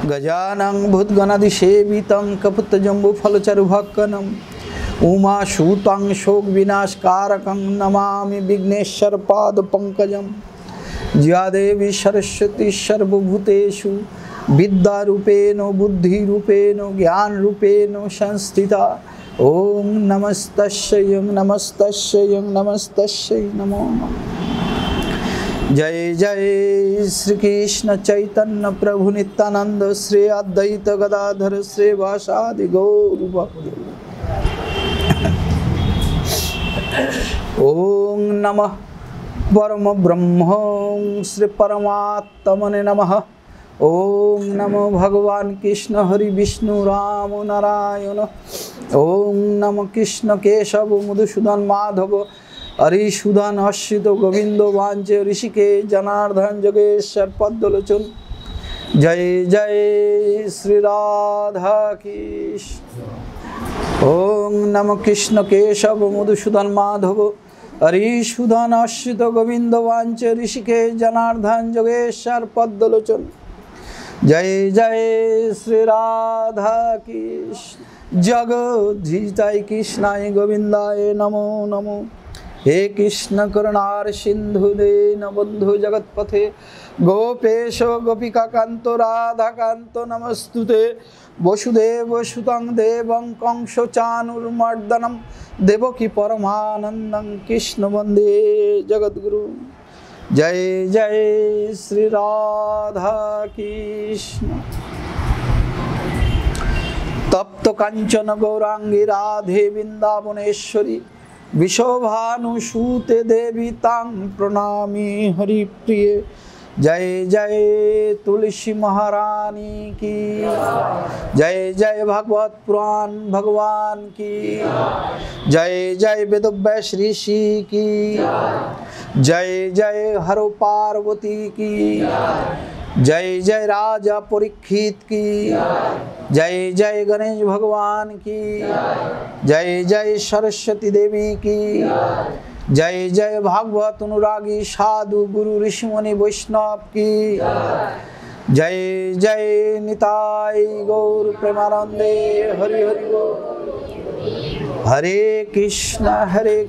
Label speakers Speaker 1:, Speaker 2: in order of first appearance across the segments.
Speaker 1: गजानन भूतगणाधिसेवितं कपितजम्बूफलचारुभक्षणं उमासूतं शोकविनाशकारकं नमामि विघ्नेश्वरपादपङ्कजं। या देवी सरस्वती सर्वभूतेषु विद्यारूपेण बुद्धिरूपेण ज्ञानरूपेण संस्थिता। ओम नमस्तस्यै नमस्तस्यै नमस्तस्यै नमो नमः। जय जय श्री कृष्ण चैतन्य प्रभु नित्यानंद श्री अद्वैत गदाधर श्रीवासादि गौर भक्त। ओम नमः परम ब्रह्म श्री परमात्मने नमः। ओम नमो भगवान कृष्ण हरि विष्णु राम नारायण। ओम नमो कृष्ण केशव मधुसूदन माधव हरिसूदन अच्युत गोविंद वांचे ऋषिके जनार्दन जगेश्वर पद्मलोचन। जय जय श्री राधा कृष्ण। ओम नमो कृष्ण केशव मधुसूदन माधव हरिसूदन अच्युत गोविंद वांचे ऋषिके जनार्दन जगेश्वर पद्मलोचन। जय जय श्री राधा कृष्ण। जगद्धिताय कृष्णाय गोविंदाय नमो नमो। हे कृष्ण करुणार सिंधु दीनबंधु जगत्पथे गोपेश गोपिका कांतो राधा कांतो नमस्तुते। वसुदेव सुतं देवं कंस चाणूरमर्दनं देवकी परमानंदं कृष्ण वंदे जगद्गुरु। जय जय श्री राधा कृष्ण। तप्त कांचन गौरांगी राधे वृंदावनेश्वरी विशोभानुसूते देवी तां प्रणामी हरिप्रिय। जय जय तुलसी महारानी की जय। जय भागवत पुराण भगवान की जय। जय वेदव्यास ऋषि की जय। जय हरो पार्वती की जय। जय राजा परीक्षित की जय। जय गणेश भगवान की जय। जय सरस्वती देवी की जय। जय भागवत अनुरागी साधु गुरु ऋषिमुनि वैष्णव की जय। जय निताय गौर प्रेमानंदे हरि हरि बोल। हरे कृष्ण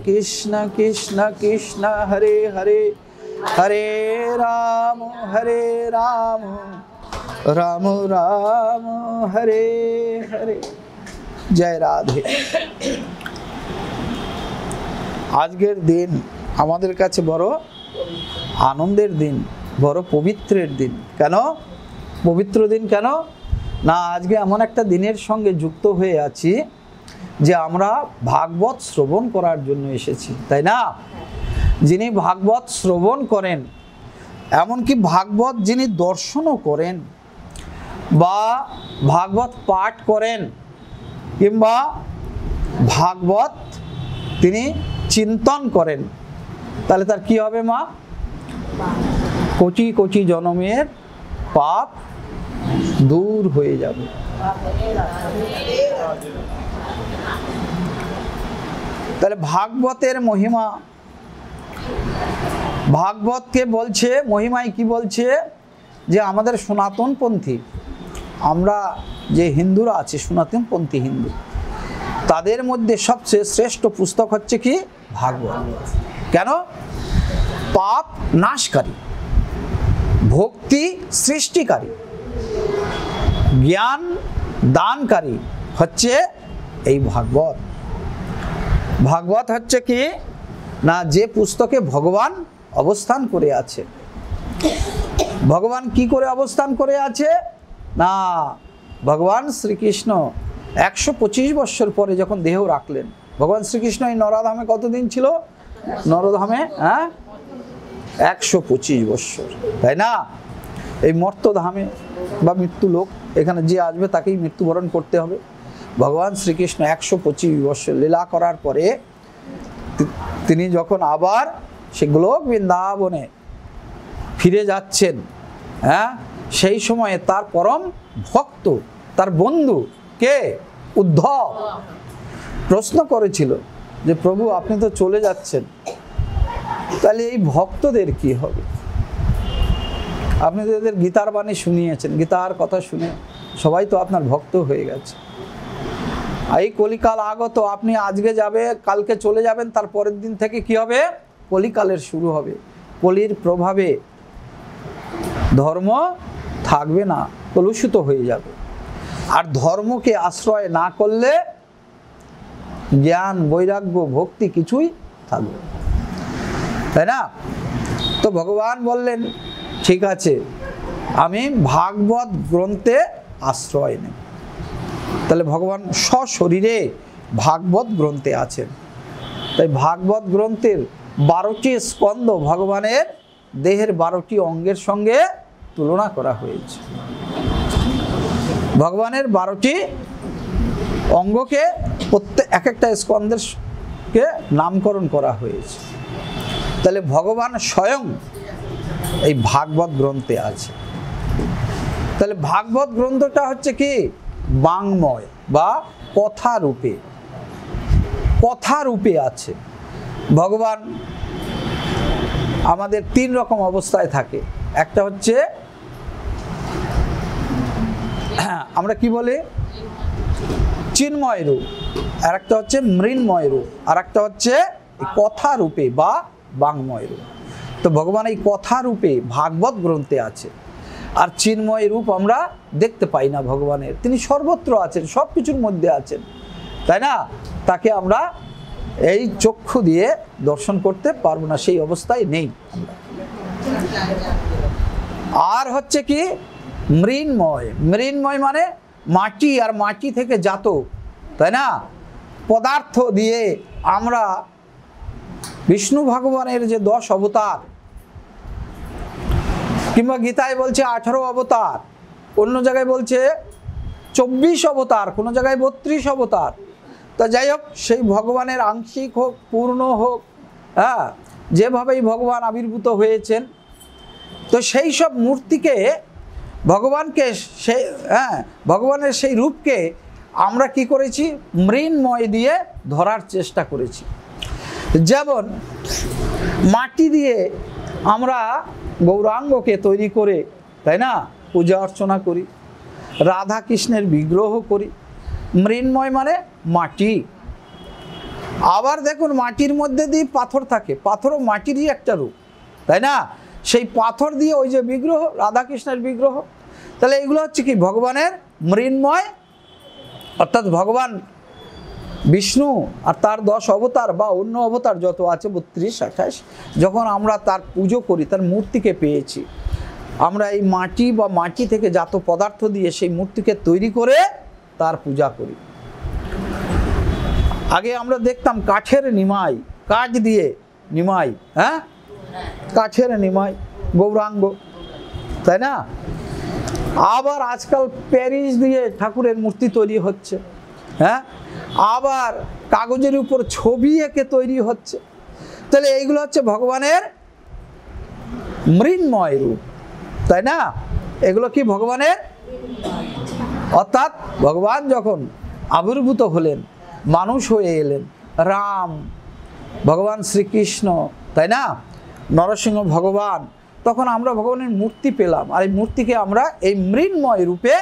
Speaker 1: कृष्ण कृष्ण हरे हरे हरे राम राम राम हरे हरे। जय राधे। आजकेर दिन आमादेर काछे बड़ो आनंदेर दिन, बड़ो पवित्रेर दिन। केन पवित्र दिन केन ना आजके एमन एकटा दिनेर संगे जुक्त हये आछि जे आमरा भागवत श्रवण करार जन्य एसेछि, ताई ना? जिनि भागवत श्रवण करें एमनकि भागवत जिनि दर्शनও करें बा भागवत पाठ करें किंबा भागवत तिनि चिंतन करें ताहले तार कि होबे मा? कोटि कोटि जन्मेर पाप दूर हये जाबे। ताहले भागवतेर महिमा भागवत के बोलছে महिमाय की बोलছে যে আমাদের সনাতনপন্থী আমরা যে হিন্দুরা আছি সনাতনপন্থী হিন্দু তাদের মধ্যে সবচেয়ে শ্রেষ্ঠ পুস্তক হচ্ছে কি ভাগবত। কেন? পাপ নাশকারী, ভক্তি সৃষ্টিকারী, জ্ঞান দানকারী হচ্ছে এই ভাগবত। ভাগবত হচ্ছে কি না যে পুস্তকে ভগবান অবস্থান করে আছে। ভগবান কি করে অবস্থান করে আছে না ভগবান শ্রীকৃষ্ণ 125 বছর পরে যখন দেহ রাখলেন, ভগবান শ্রীকৃষ্ণ এই নরধামে কতদিন ছিল? নরধামে 125 বছর, তাই না? এই মর্তধামে বা মৃত্যু লোক এখানে যে আসবে তাকেই মৃত্যুবরণ করতে হবে। ভগবান শ্রীকৃষ্ণ 125 বছর লীলা করার পরে তিনি যখন আবার সে গোলক বৃন্দাবনে ফিরে যাচ্ছেন, সেই সময়ে তার পরম ভক্ত তার বন্ধু কে উদ্ধব প্রশ্ন করেছিল যে প্রভু আপনি তো চলে যাচ্ছেন, তাহলে এই ভক্তদের কি হবে? আপনি তো এদের গীতার বাণী শুনিয়েছেন, গীতার কথা শুনে সবাই তো আপনার ভক্ত হয়ে গেছে। এই কলিকাল আগত, আপনি আজকে যাবে, কালকে চলে যাবেন, তার পরের দিন থেকে কি হবে? কলিকালের শুরু হবে। কলির প্রভাবে ধর্ম থাকবে না, কলুষিত হয়ে যাবে। আর ধর্মকে আশ্রয় না করলে জ্ঞান, বৈরাগ্য, ভক্তি কিছুই থাকবে, তাই না? তো ভগবান বললেন ঠিক আছে, আমি ভাগবত গ্রন্থে আশ্রয় নেব। তাহলে ভগবান সশরীরে ভাগবত গ্রন্থে আছেন। তাই ভাগবত গ্রন্থের 12টি স্কন্ধ ভগবানের দেহের 12টি অঙ্গের সঙ্গে তুলনা করা হয়েছে। ভগবানের 12টি অঙ্গকে প্রত্যেক এক একটা স্কন্ধেরকে নামকরণ করা হয়েছে। তাহলে ভগবান স্বয়ং এই ভাগবত গ্রন্থে আছে। তাহলে ভাগবত গ্রন্থটা হচ্ছে কি? বাংময় বা কথা রূপে, কথা রূপে আছে। ভগবান আমাদের 3 রকম অবস্থায় থাকে। একটা হচ্ছে আমরা কি বলি চিন্ময় রূপ, আর একটা হচ্ছে মৃন্ময় রূপ, আর একটা হচ্ছে কথা রূপে বা বাংময় রূপ। তো ভগবান এই কথা রূপে ভাগবত গ্রন্থে আছে। আর চিন্ময় রূপ আমরা দেখতে পাই না ভগবানের, তিনি সর্বত্র আছেন, সব কিছুর মধ্যে আছেন, তাই না? তাকে আমরা এই চক্ষু দিয়ে দর্শন করতে পারবো না, সেই অবস্থায় নেই। আর হচ্ছে কি মৃন্ময়। মৃন্ময় মানে মাটি, আর মাটি থেকে জাত, তাই না? পদার্থ দিয়ে আমরা বিষ্ণু ভগবানের যে 10 অবতার, কিংবা গীতায় বলছে 18 অবতার, অন্য জায়গায় বলছে 24 অবতার, কোনো জায়গায় 32 অবতার। তো যাই হোক, সেই ভগবানের আংশিক হোক পূর্ণ হোক, হ্যাঁ, যেভাবেই ভগবান আবির্ভূত হয়েছেন, তো সেই সব মূর্তিকে ভগবানকে ভগবানের সেই রূপকে আমরা কি করেছি? মৃন্ময় দিয়ে ধরার চেষ্টা করেছি। যেমন মাটি দিয়ে আমরা গৌরাঙ্গকে তৈরি করে, তাই না, পূজা অর্চনা করি, রাধা কৃষ্ণের বিগ্রহ করি। মৃন্ময় মানে মাটি। আবার দেখুন মাটির মধ্যে দিয়ে পাথর থাকে, পাথরও মাটিরই একটা রূপ, তাই না? সেই পাথর দিয়ে ওই যে বিগ্রহ, রাধা কৃষ্ণের বিগ্রহ। তাহলে এগুলো হচ্ছে কি ভগবানের মৃন্ময়, অর্থাৎ ভগবান বিষ্ণু আর তার 10 অবতার বা অন্য অবতার যত আছে 32, 28, যখন আমরা তার পুজো করি, তার মূর্তিকে পেয়েছি, আমরা এই মাটি বা মাটি থেকে জাত পদার্থ দিয়ে সেই মূর্তিকে তৈরি করে তার পূজা করি। আগে আমরা দেখতাম কাঠের নিমাই, কাঠ দিয়ে নিমাই, হ্যাঁ, কাঠের নিমাই গৌরাঙ্গ, তাই না? আবার আজকাল প্যারিস দিয়ে ঠাকুরের মূর্তি তৈরি হচ্ছে, হ্যাঁ, আবার কাগজের উপর ছবি এঁকে তৈরি হচ্ছে। তাহলে এইগুলো হচ্ছে ভগবানের মৃন্ময় রূপ, তাই না? এগুলো কি ভগবানের, অর্থাৎ ভগবান যখন আবির্ভূত হলেন, মানুষ হয়ে এলেন, রাম, ভগবান শ্রীকৃষ্ণ, তাই না, নরসিংহ ভগবান, তখন আমরা ভগবানের মূর্তি পেলাম। আর এই মূর্তিকে আমরা এই মৃন্ময় রূপে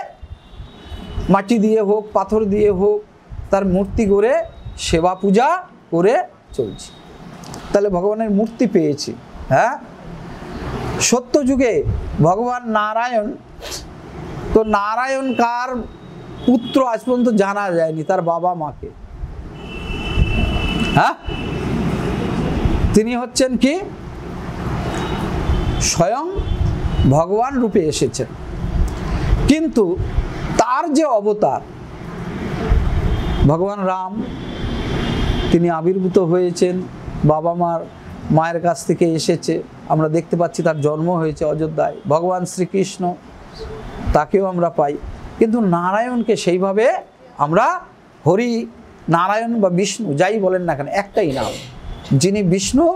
Speaker 1: মাটি দিয়ে হোক পাথর দিয়ে হোক তার মূর্তি করে সেবা পূজা করে চলছি। তাহলে ভগবানের মূর্তি পেয়েছি। হ্যাঁ, সত্য যুগে ভগবান নারায়ণ, তো নারায়ণ কার পুত্র আজ পর্যন্ত জানা যায়নি, তার বাবা মাকে। হ্যাঁ, তিনি হচ্ছেন কি স্বয়ং ভগবান রূপে এসেছেন, কিন্তু তার যে অবতার ভগবান রাম, তিনি আবির্ভূত হয়েছেন, বাবা মায়ের কাছ থেকে এসেছে, আমরা দেখতে পাচ্ছি তার জন্ম হয়েছে অযোধ্যায়। ভগবান শ্রীকৃষ্ণ, তাকেও আমরা পাই, কিন্তু নারায়ণকে সেইভাবে আমরা হরি, নারায়ণ বা বিষ্ণু যাই বলেন না কেন, একটাই নাম। যিনি বিষ্ণু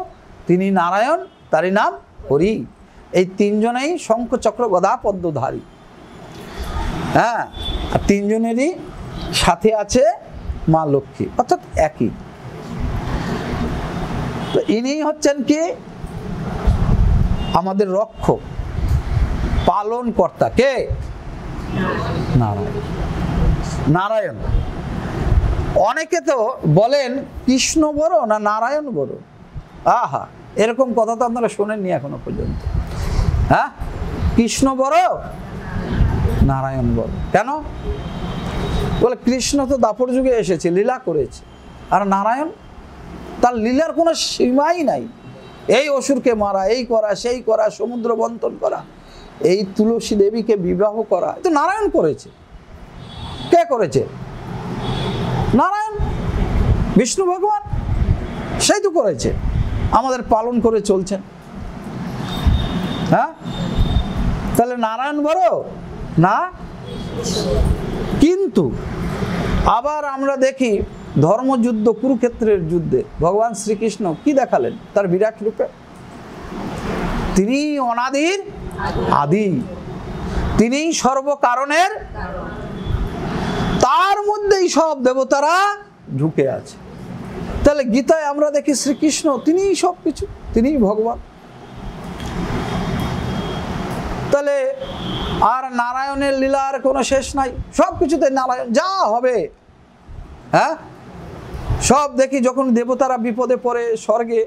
Speaker 1: তিনি নারায়ণ, তারই নাম হরি। এই তিনজনেই শঙ্খ চক্র গদা পদ্মধারী। হ্যাঁ, আর তিনজনেরই সাথে আছে মা লক্ষ্মী, অর্থাৎ একই। তো ইনি হচ্ছেন কি আমাদের রক্ষক, পালন কর্তা কে? নারায়ণ। নারায়ণ। অনেকে তো বলেন কৃষ্ণ বড় না নারায়ণ বড়। আহা, এরকম কথা তো আপনারা শোনেননি এখনো পর্যন্ত। হ্যাঁ, কৃষ্ণ বড় নারায়ণ বড় কেন? বলে কৃষ্ণ তো দাপর যুগে এসেছে, লীলা করেছে, আর নারায়ণ তার লীলার কোনো সীমাই নাই। এই অসুরকে মারা, এই করা, সেই করা, সমুদ্র বন্টন করা, এই তুলসী দেবীকে বিবাহ করা, তো নারায়ণ করেছে। কে করেছে? নারায়ণ, বিষ্ণু ভগবান, সেই তো করেছে, আমাদের পালন করে চলছেন। হ্যাঁ, তাহলে নারায়ণ বড় না? কিন্তু আবার আমরা দেখি ধর্মযুদ্ধ, কুরুক্ষেত্রের যুদ্ধে ভগবান শ্রীকৃষ্ণ কি দেখালেন তার বিরাট রূপে? তিনি অনাদির আদি, তিনি সর্বকারণের, তার মধ্যেই সব দেবতারা ঢুকে আছে। তাহলে গীতায় আমরা দেখি শ্রীকৃষ্ণ তিনিই সব কিছু, তিনিই ভগবান। তাহলে আর নারায়ণের লীলার কোনো শেষ নাই, সব কিছুতে নারায়ণ যা হবে। হ্যাঁ, সব দেখি যখন দেবতারা বিপদে পড়ে স্বর্গে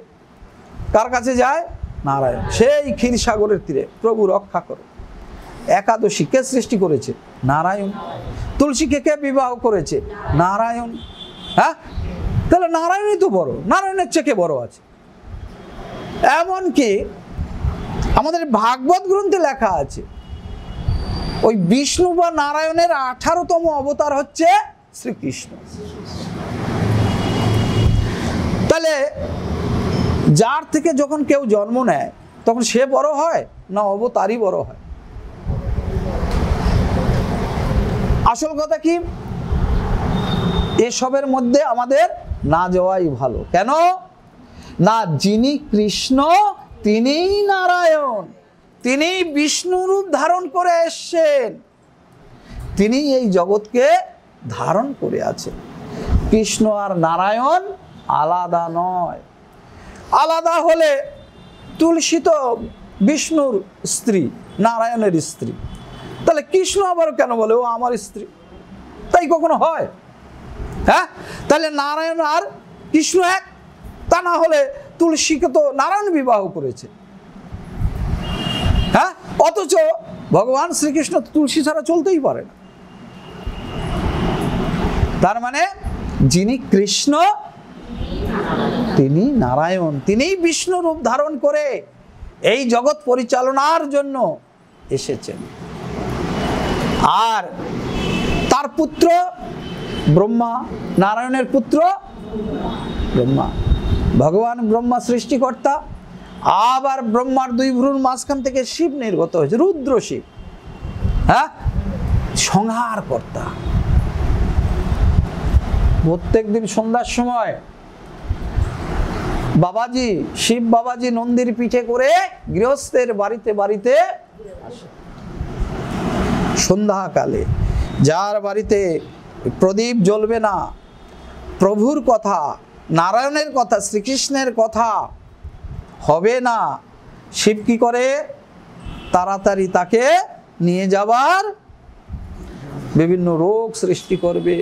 Speaker 1: কার কাছে যায়? নারায়ণ। সেই ক্ষীরসাগরের তীরে প্রভু রক্ষা করো। একাদশী কে সৃষ্টি করেছে? নারায়ণ। তুলসীকে কে বিবাহ করেছে? নারায়ণ। হ্যাঁ, তাহলে নারায়ণই তো বড়, নারায়ণের চেয়ে কে বড় আছে? এমনকি আমাদের ভাগবত গ্রন্থে লেখা আছে ওই বিষ্ণু বা নারায়ণের 18তম অবতার হচ্ছে শ্রীকৃষ্ণ। তাহলে যার থেকে যখন কেউ জন্ম নেয় তখন সে বড় হয় না অবতারই বড় হয়? আসল কথা কি, এসবের মধ্যে আমাদের না যাওয়াই ভালো। কেন না? যিনি কৃষ্ণ তিনিই নারায়ণ, তিনি বিষ্ণু রূপ ধারণ করে এসেছেন, তিনি এই জগৎকে ধারণ করে আছেন। কৃষ্ণ আর নারায়ণ আলাদা নয়। আলাদা হলে তুলসী তো বিষ্ণুর স্ত্রী, নারায়ণের স্ত্রী, তাহলে কৃষ্ণ আবার কেন বলে ও আমার স্ত্রী? তাই কখনো হয়? হ্যাঁ, তাহলে নারায়ণ আর কৃষ্ণ এক, তা না হলে তুলসীকে তো নারায়ণ বিবাহ করেছে। হ্যাঁ, অথচ ভগবান শ্রীকৃষ্ণ তুলসী ছাড়া চলতেই পারে না। তার মানে যিনি কৃষ্ণ তিনি নারায়ণ, তিনি বিষ্ণু রূপ ধারণ করে এই জগৎ পরিচালনার জন্য এসেছেন। আর তার পুত্র ব্রহ্মা, নারায়ণের পুত্র ব্রহ্মা। ভগবান ব্রহ্মা সৃষ্টিকর্তা, আবার ব্রহ্মার দুই ভ্রূর মাঝখান থেকে শিব নির্গত হয়েছে, রুদ্র শিব। হ্যাঁ, সংহার কর্তা। প্রত্যেক দিন সন্ধ্যার সময় বাবাজি, শিব বাবাজি নন্দীর পিঠে করে গৃহস্থের বাড়িতে বাড়িতে আসে। সন্ধ্যাকালে যার বাড়িতে প্রদীপ জ্বলবে না, প্রভুর কথা, নারায়ণের কথা, শ্রীকৃষ্ণের কথা হবে না, শিব কি করে? তাড়াতাড়ি তাকে নিয়ে যাবার বিভিন্ন রোগ সৃষ্টি করবে,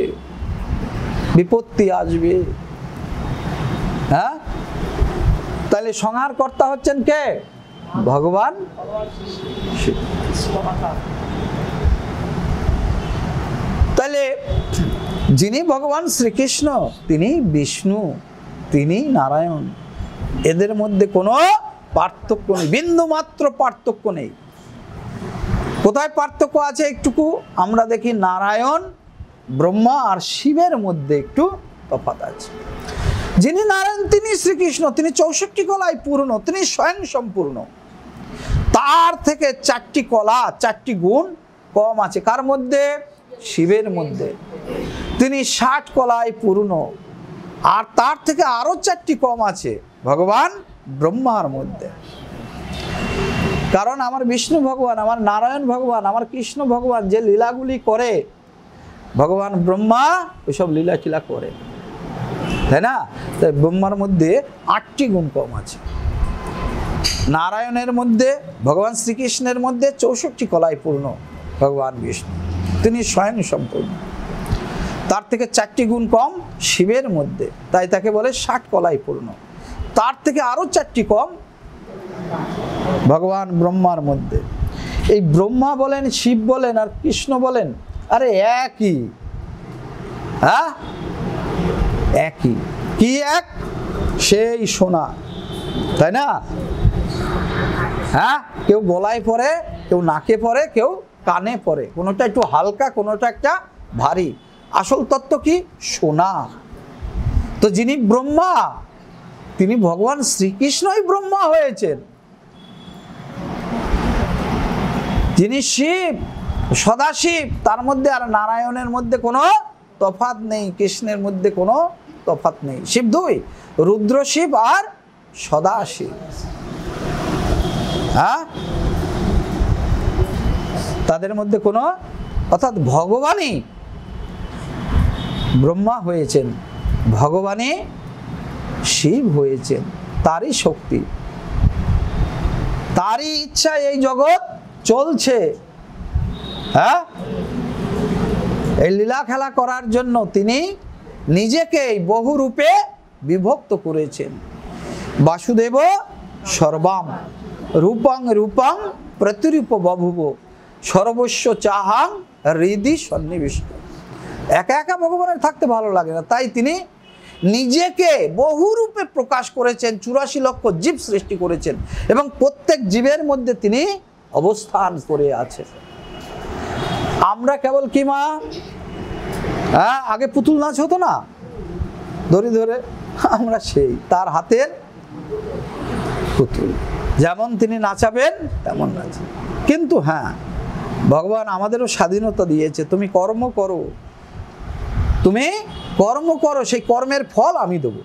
Speaker 1: বিপত্তি আসবে। হ্যাঁ, তাহলে সংহার কর্তা হচ্ছেন কে? ভগবান শিব। তাহলে যিনি ভগবান শ্রীকৃষ্ণ তিনি বিষ্ণু, তিনি নারায়ণ, এদের মধ্যে কোনো পার্থক্য নেই, বিন্দু মাত্র পার্থক্য নেই। কোথায় পার্থক্য আছে একটুকু আমরা দেখি, নারায়ণ, ব্রহ্মা আর শিবের মধ্যে একটু তফাৎ আছে। যিনি নারায়ণ তিনি শ্রীকৃষ্ণ, তিনি 64 কলায় পূর্ণ, তিনি স্বয়ং সম্পূর্ণ। তার থেকে 4টি কলা, 4টি গুণ কম আছে। কার মধ্যে? শিবের মধ্যে। তিনি 60 কলায় পূর্ণ, আর তার থেকে আরো 4টি কম আছে ভগবান ব্রহ্মার মধ্যে। কারণ আমার বিষ্ণু ভগবান, আমার নারায়ণ ভগবান, আমার কৃষ্ণ ভগবান যে লীলাগুলি করে, ভগবান ব্রহ্মা ওইসব লীলা টিলা করে, তাই না? তাই ব্রহ্মার মধ্যে 8টি গুণ কম আছে। নারায়ণের মধ্যে, ভগবান শ্রীকৃষ্ণের মধ্যে 64 কলায় পূর্ণ ভগবান বিষ্ণু, তিনি স্বয়ং সম্পূর্ণ। তার থেকে 4টি গুণ কম শিবের মধ্যে, তাই তাকে বলে 60 কলায় পূর্ণ। তার থেকে আরো 4টি কম ভগবান ব্রহ্মার মধ্যে। এই ব্রহ্মা বলেন, শিব বলেন আর কৃষ্ণ বলেন, আরে একই। হ্যাঁ, একই। কি এক? সেই সোনা, তাই না? হ্যাঁ, কেউ গলায় পরে, কেউ নাকে পরে, কেউ কানে পরে, কোনোটা একটু হালকা, কোনোটা একটা ভারী। আসল তত্ত্ব কি? সোনা। তো যিনি ব্রহ্মা, তিনি ভগবান শ্রীকৃষ্ণই ব্রহ্মা হয়েছেন। যিনি শিব, সদাশিব, তার মধ্যে আর নারায়ণের মধ্যে কোনো তফাৎ নেই, কৃষ্ণের মধ্যে কোনো তফাৎ নেই। শিব দুই, রুদ্র শিব আর সদাশিব। হ্যাঁ, তাদের মধ্যে কোনো, অর্থাৎ ভগবানই ব্রহ্মা হয়েছেন, ভগবানই শিব হয়েছেন। তারই শক্তি, তারই ইচ্ছা এই জগৎ চলছে। হ্যাঁ, এই লীলা খেলা করার জন্য তিনি নিজেকে বহু রূপে বিভক্ত করেছেন। বাসুদেব সর্বাম রূপং রূপং প্রতিরূপ বভুব সর্বস্ব চাহাং হৃদি সন্নিবিষ্ট। একা একা ভগবানের থাকতে ভালো লাগে না, তাই তিনি নিজেকে বহু রূপে প্রকাশ করেছেন, 84 লক্ষ জীব সৃষ্টি করেছেন এবং প্রত্যেক জীবের মধ্যে তিনি অবস্থান করে আছেন। আমরা কেবল কি মা, হ্যাঁ, আগে পুতুল নাচ হতো না, ধরে ধরে, আমরা সেই তার হাতের পুতুল, যেমন তিনি নাচাবেন তেমন নাচেন। কিন্তু হ্যাঁ, ভগবান আমাদেরও স্বাধীনতা দিয়েছে, তুমি কর্ম করো, তুমি কর্ম করো, সেই কর্মের ফল আমি দেব।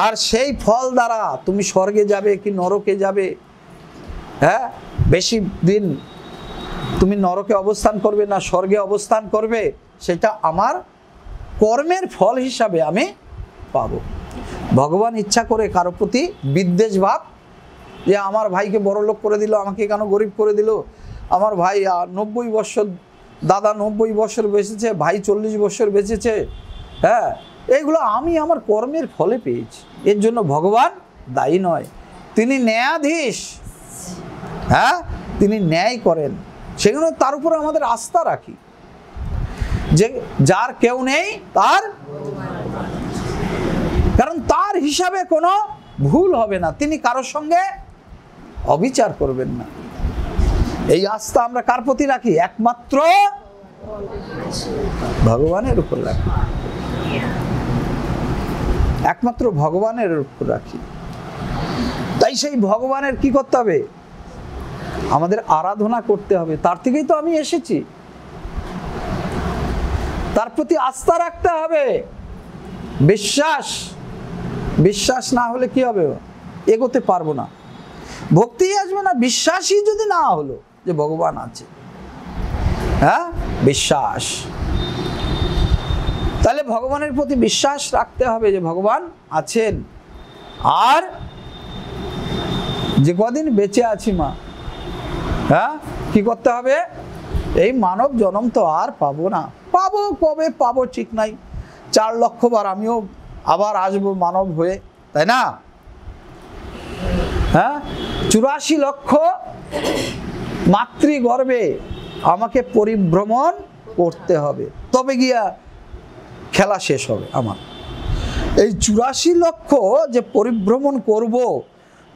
Speaker 1: আর সেই ফল দ্বারা তুমি স্বর্গে যাবে কি নরকে যাবে, হ্যাঁ, বেশি দিন তুমি নরকে অবস্থান করবে না স্বর্গে অবস্থান করবে, সেটা আমার কর্মের ফল হিসাবে আমি পাবো। ভগবান ইচ্ছা করে কারো প্রতি বিদ্বেষ ভাব, যে আমার ভাইকে বড় লোক করে দিল, আমাকে কেন গরিব করে দিল, আমার ভাই 90 বছর, দাদা 90 বছর বেঁচেছে, ভাই 40 বছর বেঁচেছে, হ্যাঁ, এইগুলো আমি আমার কর্মের ফলে পেয়েছি, এর জন্য ভগবান দায়ী নয়। তিনি ন্যায়াধীশ, হ্যাঁ, তিনি ন্যায় করেন, সেগুলো তার উপরে আমাদের আস্থা রাখি, যে যার কেউ নেই তার, কারণ তার হিসাবে কোনো ভুল হবে না, তিনি কারোর সঙ্গে অবিচার করবেন না। এই আস্থা আমরা কার প্রতি রাখি? একমাত্র ভগবানের উপর রাখি, একমাত্র ভগবানের উপর রাখি। তাই সেই ভগবানের কি করতে হবে? আমাদের আরাধনা করতে হবে, তার থেকেই তো আমি এসেছি, তার প্রতি আস্থা রাখতে হবে, বিশ্বাস। বিশ্বাস না হলে কি হবে? এগোতে পারবো না, ভক্তি আসবে না, বিশ্বাসই যদি না হলো যে ভগবান আছে। হ্যাঁ, বিশ্বাস, তাহলে ভগবানের প্রতি বিশ্বাস রাখতে হবে যে ভগবান আছেন। আর যে কদিন বেঁচে আছি মা, হ্যাঁ, কি করতে হবে? এই মানব জন্ম তো আর পাবো না, পাবো কবে পাবো ঠিক নাই, 4 লক্ষ বার আমিও আবার আসবো মানব হয়ে, তাই না? হ্যাঁ, 84 লক্ষ মাতৃগর্ভে আমাকে পরিভ্রমণ করতে হবে, তবে গিয়া খেলা শেষ হবে আমার। এই 84 লক্ষ যে পরিভ্রমণ করব,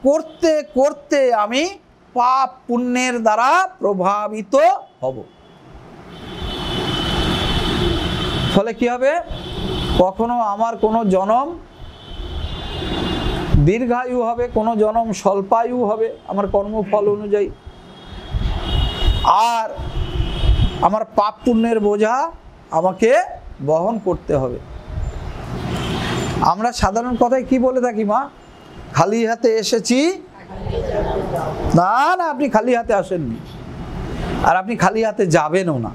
Speaker 1: করতে করতে আমি পাপ পুণ্যের দ্বারা প্রভাবিত হব। ফলে কি হবে? কখনো আমার কোনো জনম দীর্ঘায়ু হবে, কোনো জনম স্বল্পায়ু হবে আমার কর্মফল অনুযায়ী, আর আমার পাপ পুণ্যের বোঝা আমাকে বহন করতে হবে। আমরা সাধারণ কথায় কি বলে থাকি মা? খালি হাতে এসেছি, না না, আপনি খালি হাতে আসেননি, আর আপনি খালি হাতে যাবেনও না।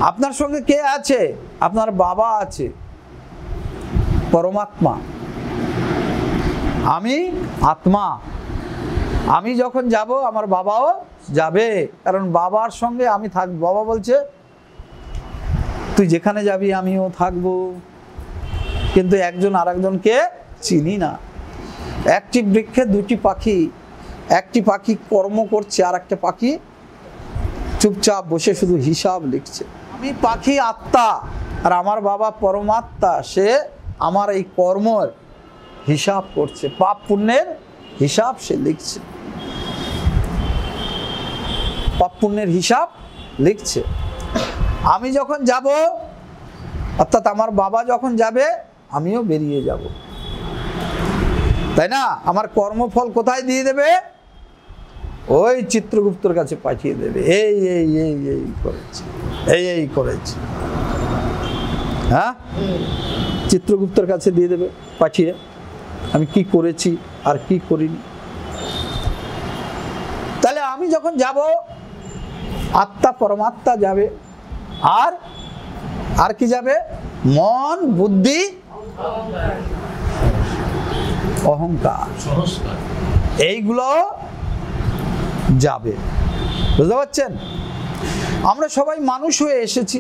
Speaker 1: আপনার সঙ্গে কে আছে? আপনার বাবা আছে, পরমাত্মা, আমি আত্মা, আমি যখন যাব আমার বাবাও যাবে, কারণ বাবার সঙ্গে আমি থাকবো। বাবা বলছে তুই যেখানে যাবি আমিও থাকবো, কিন্তু একজন আর একজনকে চিনি না। একটি বৃক্ষে দুটি পাখি, একটি পাখি কর্ম করছে আর একটা পাখি চুপচাপ বসে শুধু হিসাব লিখছে। আমি পাখি আত্মা আর আমার বাবা পরমাত্মা, সে আমার এই কর্মের হিসাব করছে, পাপ পুণ্যের হিসাব সে লিখছে, পাপ পুণ্যের হিসাব লিখছে। আমি যখন যাব, অর্থাৎ আমার বাবা যখন যাবে আমিও বেরিয়ে যাব, তাই না? আমার কর্মফল কোথায় দিয়ে দেবে? ওই চিত্রগুপ্তর কাছে পাঠিয়ে দেবে, এই এই এই এই করেছে, এই এই করেছে। হ্যাঁ, চিত্রগুপ্তর কাছে দিয়ে দেবে পাঠিয়ে, আমি কি করেছি আর কি করিনি। তাহলে আমি যখন যাব, আত্মা পরমাত্মা যাবে, আর আর কি যাবে? মন, বুদ্ধি, অহংকার, এইগুলো যাবে। বুঝতে পারছেন? আমরা সবাই মানুষ হয়ে এসেছি,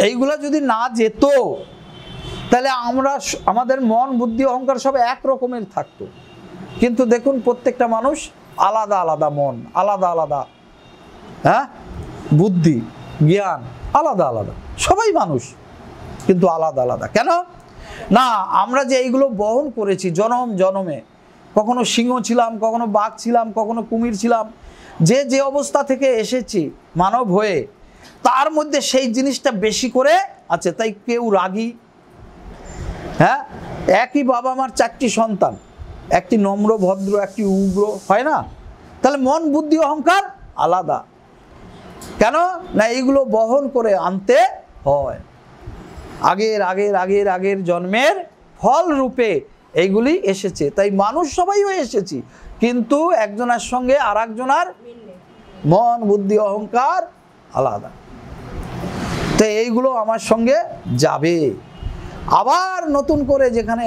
Speaker 1: এইগুলো যদি না যেত তাহলে আমরা, আমাদের মন, বুদ্ধি, অহংকার সব এক রকমের থাকতো। কিন্তু দেখুন প্রত্যেকটা মানুষ আলাদা আলাদা মন, আলাদা আলাদা হ্যাঁ বুদ্ধি, জ্ঞান আলাদা আলাদা, সবাই মানুষ কিন্তু আলাদা আলাদা। কেন না? আমরা যে এইগুলো বহন করেছি জনম জনমে, কখনো সিংহ ছিলাম, কখনো বাঘ ছিলাম, কখনো কুমির ছিলাম, যে যে অবস্থা থেকে এসেছি মানব হয়ে, তার মধ্যে সেই জিনিসটা বেশি করে আছে। তাই কেউ রাগী, হ্যাঁ, একই বাবা মার চারটি সন্তান, একটি নম্র ভদ্র, একটি উগ্র, হয় না? তাহলে মন, বুদ্ধি, অহংকার আলাদা। কেন না? এইগুলো বহন করে আনতে হয়, আগের আগের আগের আগের জন্মের ফল রূপে এইগুলি এসেছে। তাই মানুষ সবাইও এসেছি, কিন্তু একজনের সঙ্গে আর একজনের মন, বুদ্ধি, অহংকার আলাদা। তো এইগুলো আমার সঙ্গে যাবে। আবার নতুন করে যেখানে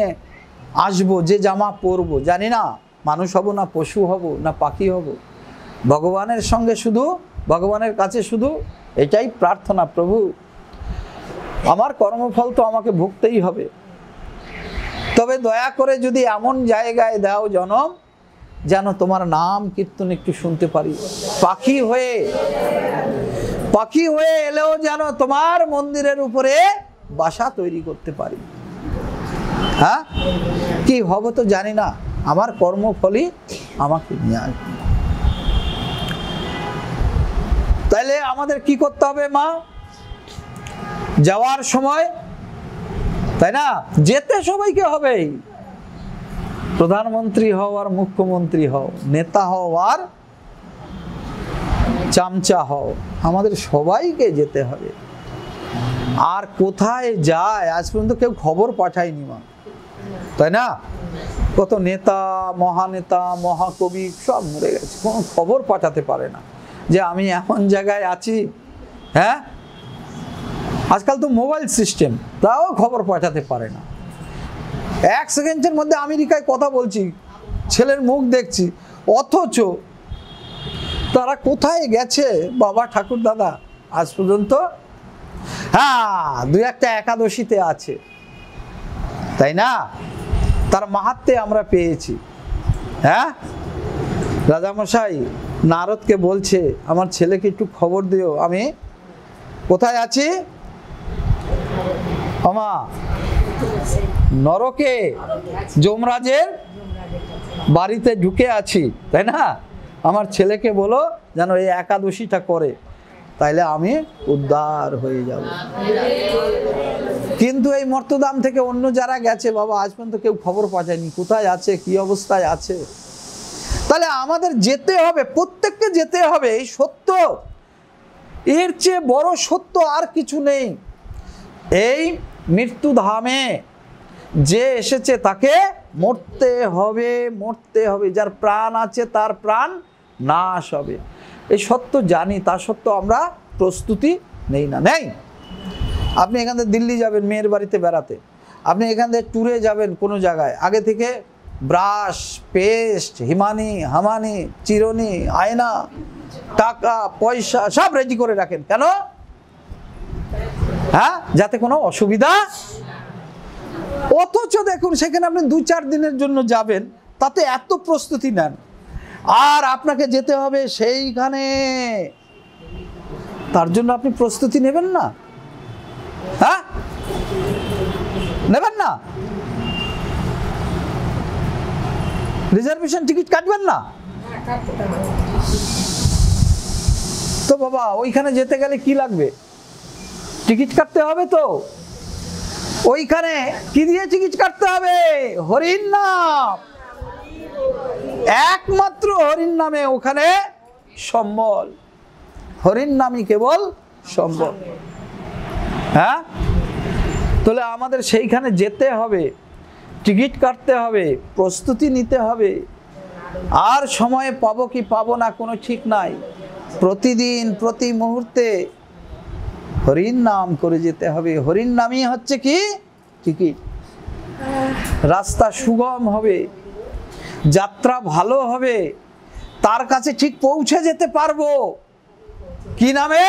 Speaker 1: আসবো, যে জামা পরবো, জানি না মানুষ হব না পশু হব না পাখি হব, ভগবানের সঙ্গে শুধু, ভগবানের কাছে শুধু এটাই প্রার্থনা, প্রভু আমার কর্মফল তো আমাকে ভুগতেই হবে, তবে দয়া করে যদি এমন জায়গায় দাও জনম, যেন তোমার নাম কীর্তন একটু শুনতে পারি। পাখি হয়ে এলেও যেন তোমার মন্দিরের উপরে বাসা তৈরি করতে পারি। হ্যাঁ, কি হব তো জানি না, আমার কর্মফলই আমাকে নিয়ে আসবে। তাইলে আমাদের কি করতে হবে মা? যাওয়ার সময়, তাই না, যেতে সবাইকে হবেই। প্রধানমন্ত্রী হও আর মুখ্যমন্ত্রী হও, নেতা হও আর চামচা হও, আমাদের সবাইকে যেতে হবে। আর কোথায় যায় আজ পর্যন্ত কেউ খবর পাঠায়নি মা, তাই না? কত নেতা, মহানেতা, মহাকবি সব মরে গেছে, কোনো খবর পাঠাতে পারে না যে আমি এমন জায়গায় আছি। হ্যাঁ, আজকাল তো মোবাইল সিস্টেম, তাও খবর পাঠাতে পারে না। 1 সেকেন্ডের মধ্যে আমেরিকায় কথা বলছি, ছেলের মুখ দেখছি, অথচ তারা কোথায় গেছে বাবা ঠাকুর দাদা আজ পর্যন্ত? হ্যাঁ, 2-1টা একাদশীতে আছে, তাই না? তার মাহাত্ম্যে আমরা পেয়েছি। হ্যাঁ, রাজামশাই নারদকে বলছে আমার ছেলেকে একটু খবর দিও, আমি কোথায় আছি? আমা নরকে যমরাজের বাড়িতে ঢুকে আছি, তাই না? আমার ছেলেকে বলো যেন এই একাদশীটা করে, তাইলে আমি উদ্ধার হয়ে যাব। কিন্তু এই মর্তধাম থেকে অন্য যারা গেছে বাবা আজ পর্যন্ত কেউ খবর পাঠায়নি কোথায় আছে, কি অবস্থায় আছে। তাহলে আমাদের যেতে হবে, প্রত্যেককে যেতে হবে, এই সত্য, এর চেয়ে বড় সত্য আর কিছু নেই। এই মৃত্যুধামে যে এসেছে তাকে মরতে হবে, মরতে হবে। যার প্রাণ আছে তার প্রাণ নাশ হবে, এই সত্য জানি, তা সত্ত্বেও আমরা প্রস্তুতি নেই না। নেই, আপনি এখান থেকে দিল্লি যাবেন মেয়ের বাড়িতে বেড়াতে, আপনি এখান থেকে ট্যুরে যাবেন কোনো জায়গায়, আগে থেকে ব্রাশ, পেস্ট, হিমানি, হামানি, চিরুনি, আয়না, টাকা পয়সা সব রেডি করে রাখেন। কেন? হ্যাঁ, যাতে কোনো অসুবিধা। অথচ দেখুন সেখানে আপনি 2-4 দিনের জন্য যাবেন, তাতে এত প্রস্তুতি নেন, আর আপনাকে যেতে হবে সেইখানে, তার জন্য আপনি প্রস্তুতি নেবেন না? হ্যাঁ, নেবেন না? রিজার্ভেশন টিকিট কাটবেন না? তো বাবা ওইখানে যেতে গেলে কি লাগবে? টিকিট কাটতে হবে। তো ওইখানে কি দিয়ে টিকিট কাটতে হবে? হরির নাম, একমাত্র হরির নামে ওখানে সম্বল, হরির নামই কেবল সম্বল। হ্যাঁ, তাহলে আমাদের সেইখানে যেতে হবে, টিকিট কাটতে হবে, প্রস্তুতি নিতে হবে। আর সময়ে পাবো কি পাবো না কোনো ঠিক নাই। প্রতিদিন প্রতি মুহূর্তে হরির নাম করে যেতে হবে। হরির নামই হচ্ছে কি টিকিট। রাস্তা সুগম হবে, যাত্রা ভালো হবে, তার কাছে ঠিক পৌঁছে যেতে পারবো। কি নামে?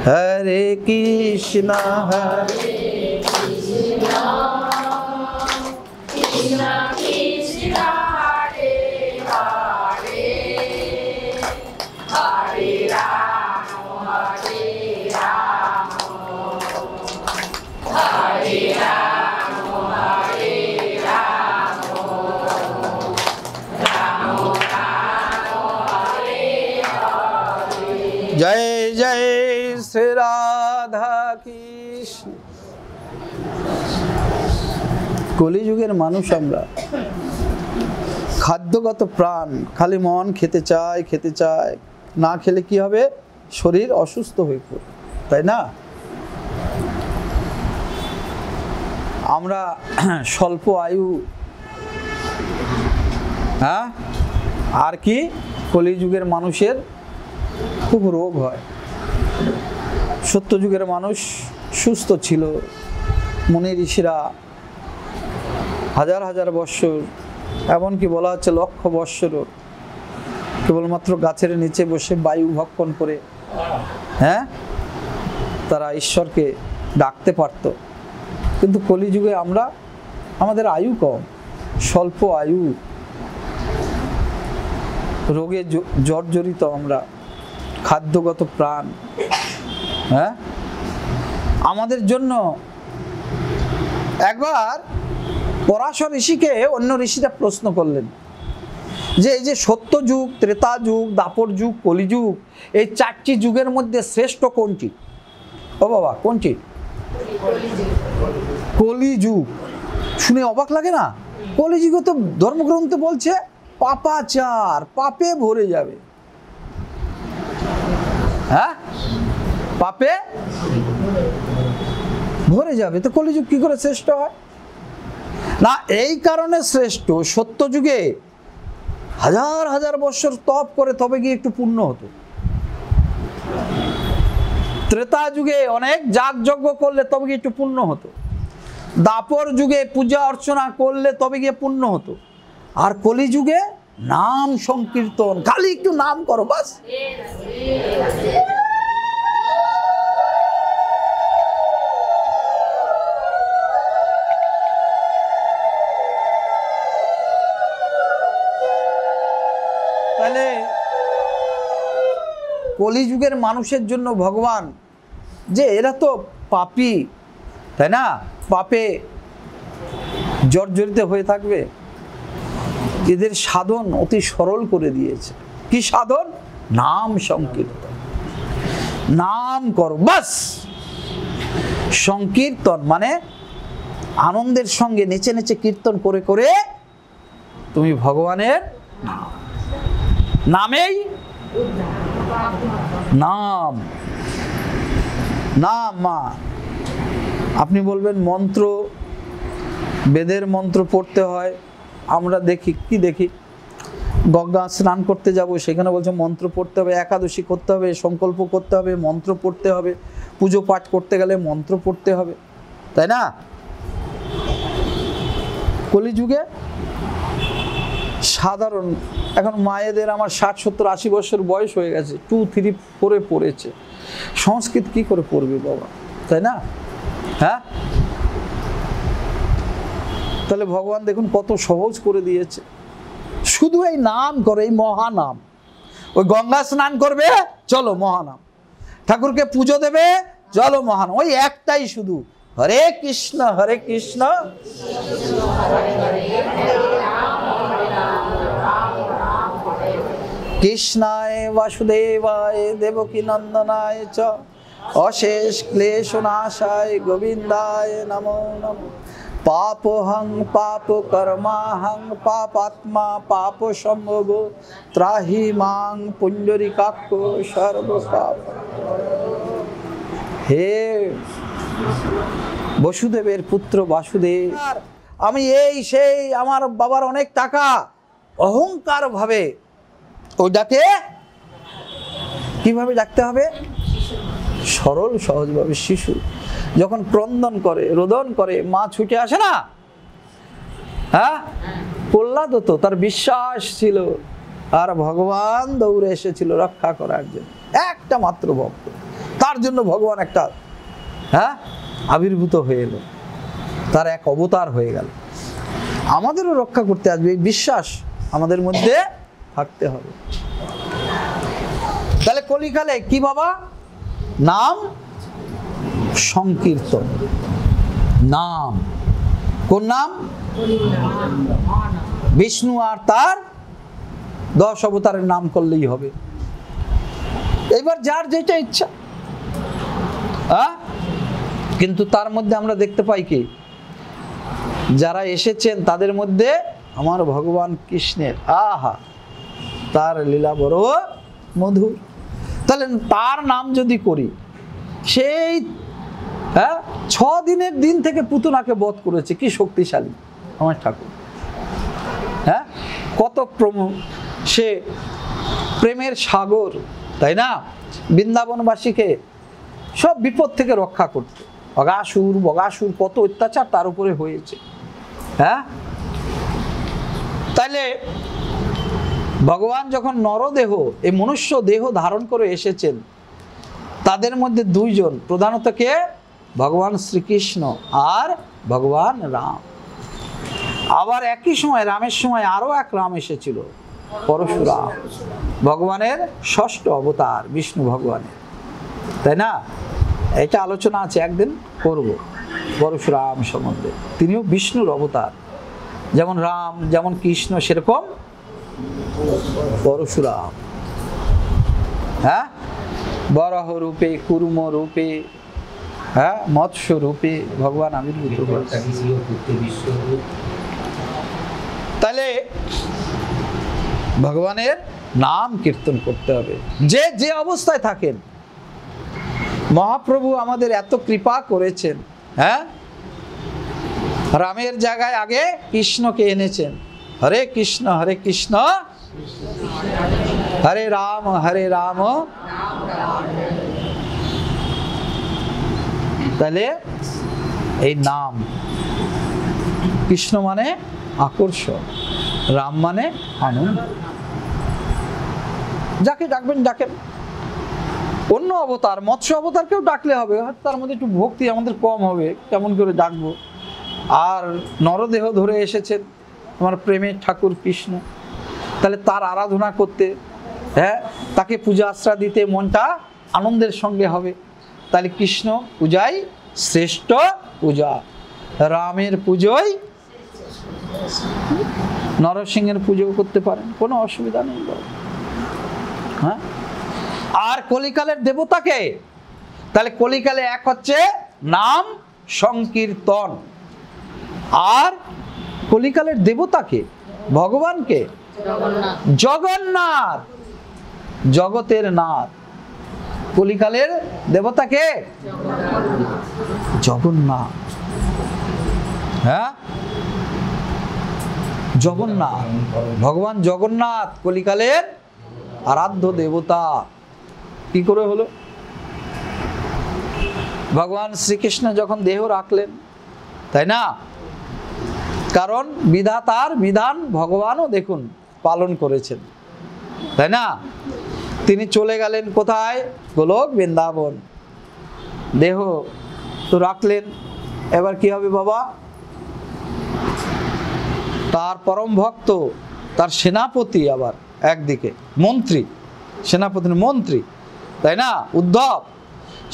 Speaker 1: হরে কৃষ্ণ হরে কৃষ্ণ কৃষ্ণ কৃষ্ণ হরে হরে, হরে রাম হরে রাম, হরে রাম হরে রাম, রাম রাম হরে হরে। জয় জয় শ্রী রাধা কৃষ্ণ। কলিযুগের মানুষ আমরা, খাদ্যগত প্রাণ, খালি মন খেতে চায় খেতে চায়, না খেলে কি হবে? শরীর অসুস্থ হয়ে পড়বে, তাই না? আমরা স্বল্প আয়ু, হ্যাঁ, আর কি কলিযুগের মানুষের খুব রোগ হয়। সত্যযুগের মানুষ সুস্থ ছিল, মুনি ঋষিরা হাজার হাজার বৎসর, এমনকি বলা হচ্ছে লক্ষ বৎসরও কেবলমাত্র গাছের নিচে বসে বায়ু ভক্ষণ করে, হ্যাঁ, তারা ঈশ্বরকে ডাকতে পারত। কিন্তু কলিযুগে আমরা, আমাদের আয়ু কম, স্বল্প আয়ু, রোগে জর্জরিত আমরা, খাদ্যগত প্রাণ। হ্যাঁ, আমাদের জন্য একবার পরাশর ঋষিকে অন্য ঋষিরা প্রশ্ন করলেন যে এই যে সত্য যুগ, ত্রেতা যুগ, দাপর যুগ, কলিযুগ, এই 4টি যুগের মধ্যে শ্রেষ্ঠ কোনটি? ও বাবা, কোনটি? কলিযুগ। শুনে অবাক লাগে না? কলিযুগে তো ধর্মগ্রন্থে বলছে পাপাচার, পাপে ভরে যাবে। হ্যাঁ, পাপে ভরে যাবে, তো কলিযুগ কি করে শ্রেষ্ঠ হয়? না, এই কারণে শ্রেষ্ঠ, সত্য যুগে হাজার হাজার বছর তপ করে তবে গিয়ে একটু পুণ্য হতো। ত্রেতা যুগে অনেক যাগযজ্ঞ করলে তবে গিয়ে একটু পুণ্য হতো। দাপর যুগে পূজা অর্চনা করলে তবে গিয়ে পুণ্য হতো। আর কলিযুগে নাম সংকীর্তন, খালি একটু নাম করো বাস। তাহলে কলিযুগের মানুষের জন্য ভগবান যে এরা তো পাপী, তাই না, পাপে জর্জরিত হয়ে থাকবে, এদের সাধন অতি সরল করে দিয়েছে। কি সাধন? নাম সংকীর্তন। নাম করো বাস। সংকীর্তন মানে আনন্দের সঙ্গে নেচে নেচে কীর্তন করে করে তুমি ভগবানের নামেই, নাম, নাম মা। আপনি বলবেন মন্ত্র, বেদের মন্ত্র পড়তে হয়। আমরা দেখি, কি দেখি, গঙ্গা স্নান করতে যাব, সেখানে বলছে মন্ত্র পড়তে হবে, একাদশী করতে হবে, সংকল্প করতে হবে, মন্ত্র পড়তে হবে, পুজো পাঠ করতে গেলে মন্ত্র পড়তে হবে। তাই না? কলিযুগে সাধারণ, এখন মায়েদের আমার 60-70-80 বছর বয়স হয়ে গেছে, 2-3-4 পড়েছে, সংস্কৃত কি করে পড়বে বাবা, তাই না? হ্যাঁ, তাহলে ভগবান দেখুন কত সহজ করে দিয়েছে। শুধু এই নাম করে, এই মহানাম। ওই গঙ্গা স্নান করবে, চলো মহানাম। ঠাকুরকে পুজো দেবে, চলো মহানাম। ওই একটাই শুধু, হরে কৃষ্ণ হরে কৃষ্ণ কৃষ্ণায় বাসুদেবায় দেবকী নন্দনায় চ অশেষ ক্লেশনাশায় গোবিন্দায় নমো নমঃ। পাপহং পাপ কর্মাহং পাপাত্মা পাপ সম্ভব ত্রাহি মাং পুণ্ডরিকাক্ষ সর্বপাপ। হে বসুদেবের পুত্র বাসুদেব, আমি এই সেই, আমার বাবার অনেক টাকা, অহংকার ভাবে ওইটাকে কিভাবে ডাকতে হবে? সরল সহজভাবে। শিশু যখন ক্রন্দন করে, রোদন করে, মা ছুটে আসে না, হ্যাঁ, প্রহ্লাদ তো তার বিশ্বাস ছিল, আর ভগবান দৌড়ে এসেছিল রক্ষা করার জন্য। একটা মাত্র ভক্ত, তার জন্য ভগবান একটা আবির্ভূত হয়ে এলো, তার এক অবতার হয়ে গেল। আমাদেরও রক্ষা করতে আসবে, এই বিশ্বাস আমাদের মধ্যে থাকতে হবে। তাহলে কলিকালে কি বাবা? নাম সংকীর্তন। নাম, কোন নাম? বিষ্ণু আর তার 10 অবতারের নাম করলেই হবে। এবার যার যেটা ইচ্ছা, কিন্তু তার মধ্যে আমরা দেখতে পাই কি, যারা এসেছেন তাদের মধ্যে আমার ভগবান কৃষ্ণের আহা, তার লীলা বড় মধুর। তাহলে তার নাম যদি করি, সেই 6 দিনের দিন থেকে পুতনাকে বধ করেছে, কি শক্তিশালী আমার ঠাকুর। হ্যাঁ, কত সে প্রেমের সাগর, তাই না? বৃন্দাবনবাসীকে সব বিপদ থেকে রক্ষা করতে। অগাসুর বগাসুর কত অত্যাচার তার উপরে হয়েছে। হ্যাঁ, তাইলে ভগবান যখন নরদেহ, এই মনুষ্য দেহ ধারণ করে এসেছেন, তাদের মধ্যে 2 জন প্রধানত কে? ভগবান শ্রীকৃষ্ণ আর ভগবান রাম। আবার একই সময় রামের সময় আরো এক রাম এসেছিল, পরশুরাম, ভগবানের 6ষ্ঠ অবতার বিষ্ণু ভগবানের, তাই না? এটা আলোচনা আছে, একদিন করব পরশুরাম সম্বন্ধে। তিনিও বিষ্ণুর অবতার, যেমন রাম, যেমন কৃষ্ণ, সেরকম পরশুরাম। হ্যাঁ, বরাহ রূপে, কুর্ম রূপে, হ্যাঁ, মৎস্য রূপে ভগবান আবির্ভূত হয়েছেন। তাহলে ভগবানের নাম কীর্তন করতে হবে, যে যে অবস্থায় থাকেন। মহাপ্রভু আমাদের এত কৃপা করেছেন, হ্যাঁ, রামের জায়গায় আগে কৃষ্ণকে এনেছেন। হরে কৃষ্ণ হরে রাম। তাহলে এই নাম, কৃষ্ণ মানে আকর্ষণ, রাম মানে আনন্দ। যাকে ডাকবেন ডাকেন। অন্য অবতার, মৎস্য অবতারকেও ডাকলে হবে, তার মধ্যে একটু ভক্তি আমাদের কম হবে, কেমন করে ডাকবো। আর নরদেহ ধরে এসেছেন আমার প্রেমের ঠাকুর কৃষ্ণ, তাহলে তার আরাধনা করতে, হ্যাঁ, তাকে পূজা আশ্রা দিতে মনটা আনন্দের সঙ্গে হবে। তাহলে কৃষ্ণ পূজাই শ্রেষ্ঠ পূজা, রামের পুজোই, নরসিংহের পুজো করতে পারেন, কোনো অসুবিধা নেই। হ্যাঁ, আর কলিকালের দেবতাকে, তাহলে কলিকালে এক হচ্ছে নাম সংকীর্তন, আর কলিকালের দেবতাকে, ভগবানকে জগন্নাথ, জগতের নাথ। কলিকালের দেবতাকে জগন্নাথ। হ্যাঁ, জগন্নাথ, ভগবান জগন্নাথ কলিকালের আরাধ্য দেবতা। কি করে হলো? ভগবান শ্রীকৃষ্ণ যখন দেহ রাখলেন, তাই না? কারণ বিধাতার বিধান ভগবানও দেখুন পালন করেছেন, তাই না? তিনি চলে গেলেন কোথায়? গোলক বৃন্দাবন। দেহ তো রাখলেন, এবার কি হবে বাবা? তার পরম ভক্ত, তার সেনাপতি, আবার একদিকে মন্ত্রী, সেনাপতি মন্ত্রী, তাই না, উদ্ধব,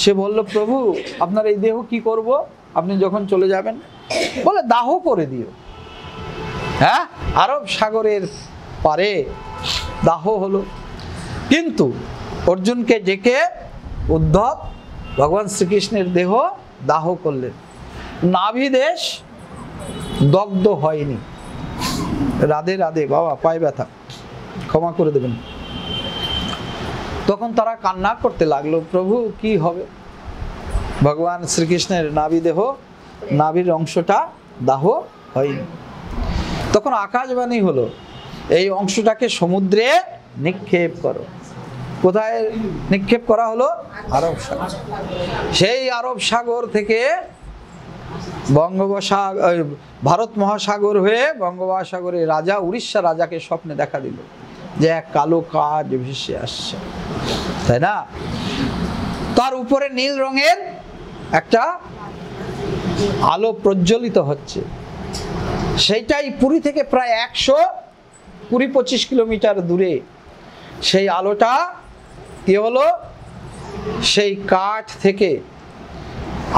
Speaker 1: সে বলল প্রভু আপনার এই দেহ কি করব আপনি যখন চলে যাবেন? বলে দাহ করে দিও। হ্যাঁ, আরব সাগরের পারে দাহ হলো। কিন্তু অর্জুনকে ডেকে উদ্ধব ভগবান শ্রীকৃষ্ণের দেহ দাহ করলেন, নাভি দেশ দগ্ধ হয়নি। রাধে রাধে বাবা, পায়ে ব্যথা, ক্ষমা করে দেবেন। তখন তারা কান্না করতে লাগলো, প্রভু কি হবে? ভগবান শ্রীকৃষ্ণের নাভি দেহ, নাভির অংশটা দাহ হয়নি। তখন আকাশবাণী হলো, এই অংশটাকে সমুদ্রে নিক্ষেপ করো। কোথায় নিক্ষেপ করা হলো? আরব সাগর। সেই আরব সাগর থেকে বঙ্গোপসাগর, ভারত মহাসাগর হয়ে বঙ্গোপসাগরে রাজা, উড়িষ্যা রাজাকে স্বপ্নে দেখা দিল যে এক কালো কাজ ভেসে আসছে, তাই না? তার উপরে নীল রঙের একটা আলো প্রজ্বলিত হচ্ছে। সেইটাই পুরী থেকে প্রায় 120-25 কিলোমিটার দূরে। সেই আলোটা কি হলো? সেই কাঠ থেকে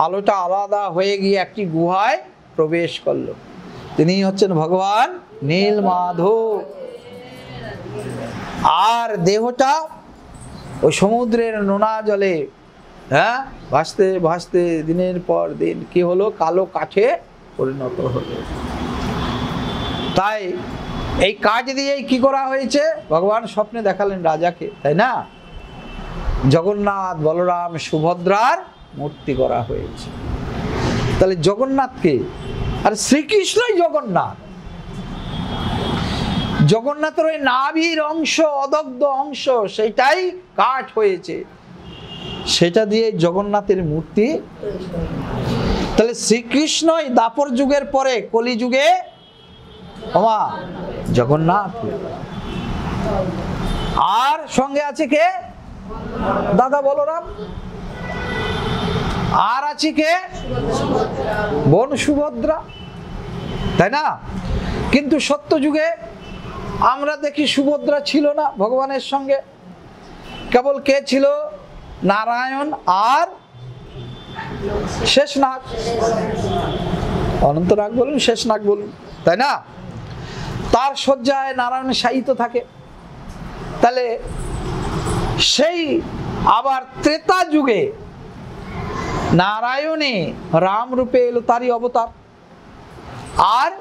Speaker 1: আলোটা আলাদা হয়ে গিয়ে একটি গুহায় প্রবেশ করলো। তিনি হচ্ছেন ভগবান নীলমাধব। আর দেহটা ওই সমুদ্রের নোনা জলে, হ্যাঁ, ভাসতে ভাসতে দিনের পর দিন কি হলো? কালো কাঠে পরিণত হলো। তাই এই কাঠ দিয়েই কি করা হয়েছে? ভগবান স্বপ্নে দেখালেন রাজাকে, তাই না? জগন্নাথ, বলরাম, সুভদ্রার মূর্তি করা হয়েছে। তাহলে জগন্নাথকে, আর শ্রীকৃষ্ণই জগন্নাথ। জগন্নাথের ওই নাভির অংশ, অদগ্ধ অংশ, সেটাই কাঠ হয়েছে, সেটা দিয়ে জগন্নাথের মূর্তি। তাহলে শ্রীকৃষ্ণই দাপর যুগের পরে কলিযুগে জগন্নাথ। আর সঙ্গে আছে কে? দাদা বলরাম। আর আছে কে? বোন সুভদ্রা, তাই না? কিন্তু সত্য যুগে আমরা দেখি সুভদ্রা ছিল না ভগবানের সঙ্গে। কেবল কে ছিল? নারায়ণ আর শেষনাগ, অনন্তনাগ বলুন, শেষনাগ বলুন, তাই না? তার শয্যায় নারায়ণ শায়িত থাকে। তাহলে সেই আবার ত্রেতা যুগে নারায়ণে রাম রূপে এলো, তারই অবতার। আর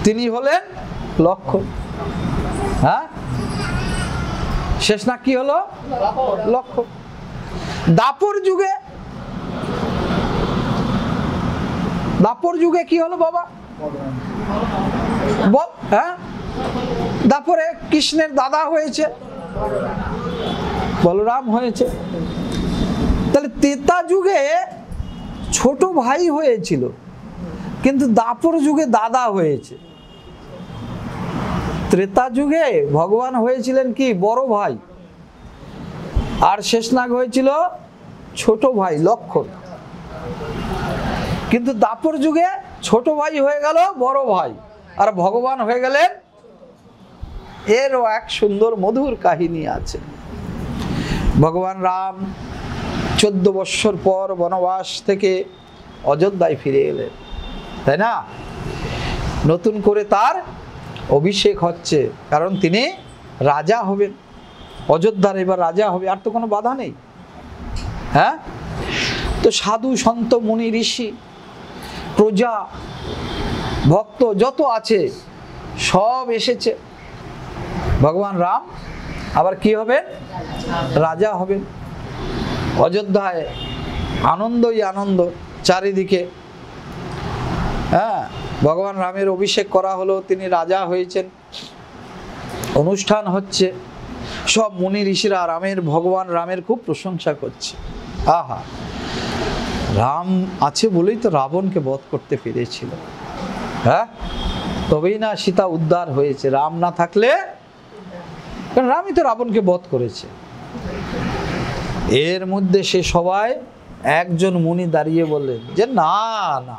Speaker 1: তিনি হলেন লক্ষ্মণ। হ্যাঁ, শেষনাগ কি হলো? লক্ষ্মণ। দাপর যুগে, দাপর যুগে কি হলো বাবা? বল। হ্যাঁ, দাপরে কৃষ্ণের দাদা হয়েছে, বলরাম হয়েছে। তাহলে ত্রেতা যুগে ছোট ভাই হয়েছিল, কিন্তু দাপর যুগে দাদা হয়েছে। ত্রেতা যুগে ভগবান হয়েছিলেন কি? বড় ভাই। আর শেষনাগ হয়েছিল ছোট ভাই, লক্ষ্মণ। কিন্তু দাপর যুগে ছোট ভাই হয়ে গেল বড় ভাই, আর ভগবান হয়ে গেলেন। এরও এক সুন্দর মধুর কাহিনী আছে। ভগবান রাম 14 বৎসর পর বনবাস থেকে অযোধ্যায় ফিরে এলেন, তাই না? নতুন করে তার অভিষেক হচ্ছে, কারণ তিনি রাজা হবেন, অযোধ্যার এবার রাজা হবে। আর তো কোনো বাধা নেই। হ্যাঁ, তো সাধু সন্ত মুনি ঋষি প্রজা ভক্ত যত আছে সব এসেছে। ভগবান রাম আবার কি হবেন? রাজা হবেন। অযোধ্যায় আনন্দই আনন্দ চারিদিকে। হ্যাঁ, ভগবান রামের অভিষেক করা হলো, তিনি রাজা হয়েছেন, অনুষ্ঠান হচ্ছে, সব মুনি ঋষিরা রামের, ভগবান রামের খুব প্রশংসা করছে। আহা, রাম আছে বলেই তো রাবণকে বধ করতে পেরেছিল, হ্যাঁ, তবেই না সীতা উদ্ধার হয়েছে। রাম না থাকলে, কারণ রামই তো রাবণকে বধ করেছে। এর মধ্যে সে সবাই একজন মুনি দাঁড়িয়ে বললেন যে না না,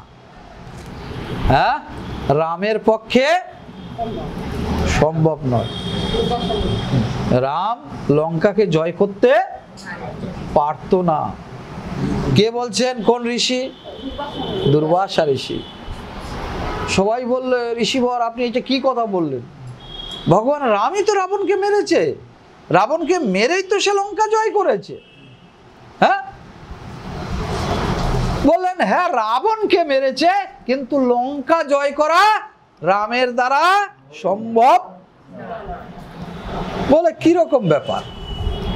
Speaker 1: হ্যাঁ, রামের পক্ষে সম্ভব নয়, রাম লঙ্কাকে জয় করতে পারতো না। কে বলছেন? কোন ঋষি? দুর্বাসা ঋষি। সবাই বলল, ঋষিবর আপনি এটা কি কথা বললেন? ভগবান রামই তো রাবণকে মেরেছে, রাবণকে মেরেই তো সে লঙ্কা জয় করেছে। হ্যাঁ, বললেন হ্যাঁ রাবণকে মেরেছে, কিন্তু লঙ্কা জয় করা রামের দ্বারা সম্ভব। বলে কিরকম ব্যাপার?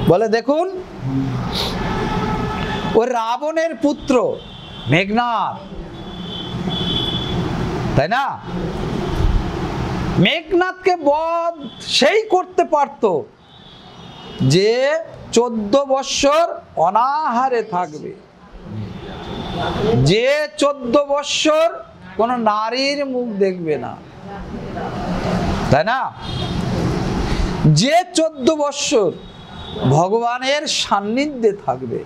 Speaker 1: বলে দেখুন, ওই রাবণের পুত্র মেঘনাদ, তাই না, মেঘনাদকে বধ সেই করতে পারত যে 14 বৎসর অনাহারে থাকবে, যে 14 বৎসর কোন নারীর মুখ দেখবে না, তাই না, যে 14 বৎসর ভগবানের সান্নিধ্যে থাকবে।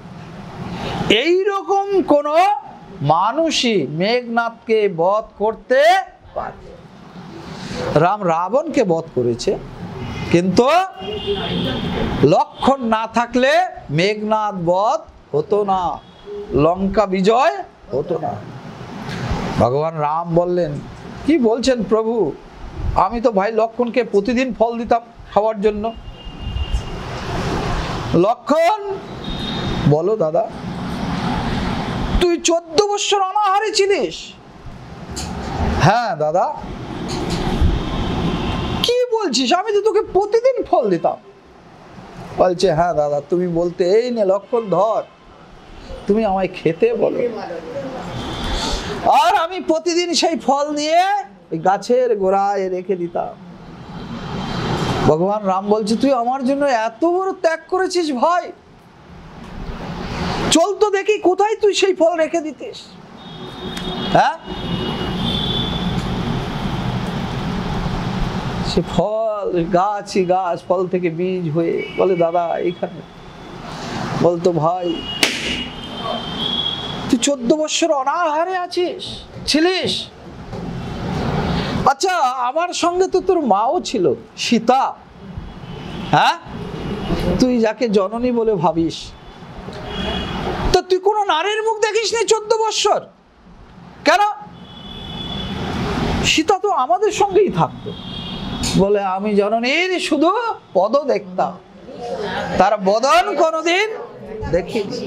Speaker 1: এই রকম কোন মানুষই মেঘনাদকে বধ করতে পারে। রাম রাবণকে বধ করেছে, কিন্তু লক্ষণ না থাকলে মেঘনাদ বধ হতো না, লঙ্কা বিজয় হতো না। ভগবান রাম বললেন, কি বলছেন প্রভু, আমি তো ভাই লক্ষণকে প্রতিদিন ফল দিতাম খাওয়ার জন্য। লক্ষণ, বলো দাদা, তুই 14 বৎসর অনাহারে ছিলিস? হ্যাঁ দাদা। কি বলছিস? আমি তো তোকে প্রতিদিন ফল দিতাম। বলছে হ্যাঁ দাদা, তুমি বলতে এই নে লক্ষণ ধর, তুমি আমায় খেতে বলো, আর আমি প্রতিদিন সেই ফল নিয়ে ওই গাছের গোড়ায় রেখে দিতাম। ভগবান রাম বলছে, তুই আমার জন্য এত বড় ত্যাগ করেছিস ভাই, চল তো দেখি কোথায় তুই সেই ফল রেখে দিতিস। হ্যাঁ, সে ফল, গাছই গাছ, ফল থেকে বীজ হয়ে বলে দাদা এইখানে। বলতো ভাই তুই 14 বৎসর অনাহারে ছিলিস। আচ্ছা, আমার সঙ্গে তো তোর মাও ছিল, সীতা, হ্যাঁ, তুই যাকে জননী বলে ভাবিস, তো তুই কোনো নারীর মুখ দেখিস নি 14 বৎসর? কেন? সীতা তো আমাদের সঙ্গেই থাকতো। বলে আমি জননীর শুধু পদ দেখতাম, তার বদন কোনোদিন দেখিনি।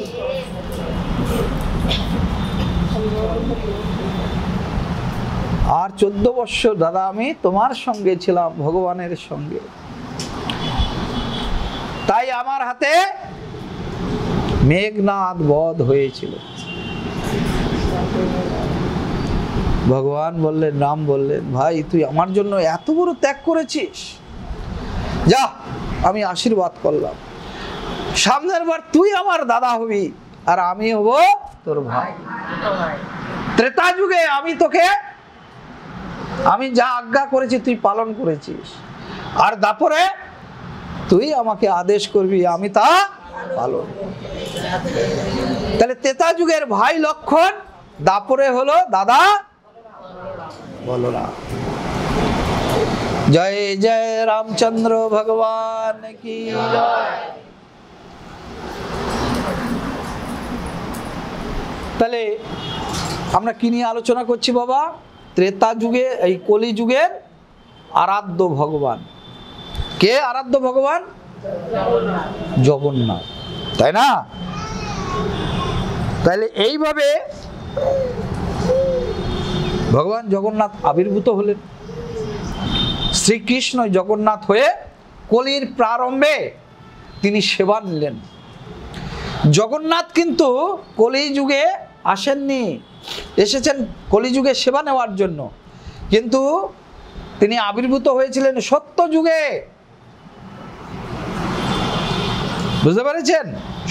Speaker 1: আর 14 বৎসর দাদা আমি তোমার সঙ্গে ছিলাম, ভগবানের সঙ্গে, তাই আমার হাতে মেঘনাদ বধ হয়েছিল। ভগবান বললেন, রাম বললেন, ভাই তুই আমার জন্য এত বড় ত্যাগ করেছিস, যা আমি আশীর্বাদ করলাম, সামনের বার তুই আমার দাদা হবি আর আমি হব তোর ভাই। ত্রেতা যুগে আমি যা আজ্ঞা করেছি তুই পালন করেছিস, আর দাপরে তুই আমাকে আদেশ করবি, আমি তা পালন। তাহলে ত্রেতা যুগের ভাই লক্ষণ, দাপরে হলো দাদা বলরাম। জয় জয় রামচন্দ্র ভগবান কি জয়। তাহলে আমরা কি নিয়ে আলোচনা করছি বাবা? ত্রেতা যুগে, এই কলি যুগের আরাধ্য ভগবান কে? আরাধ্য ভগবান জগন্নাথ, তাই না? তাহলে এইভাবে ভগবান জগন্নাথ আবির্ভূত হলেন। শ্রীকৃষ্ণ জগন্নাথ হয়ে কলির প্রারম্ভে তিনি সেবা নিলেন। জগন্নাথ কিন্তু কলি যুগে আসেননি, এসেছেন কলিযুগে সেবা নেওয়ার জন্য, কিন্তু তিনি আবির্ভূত হয়েছিলেন সত্য যুগে। বুঝতে পেরেছেন?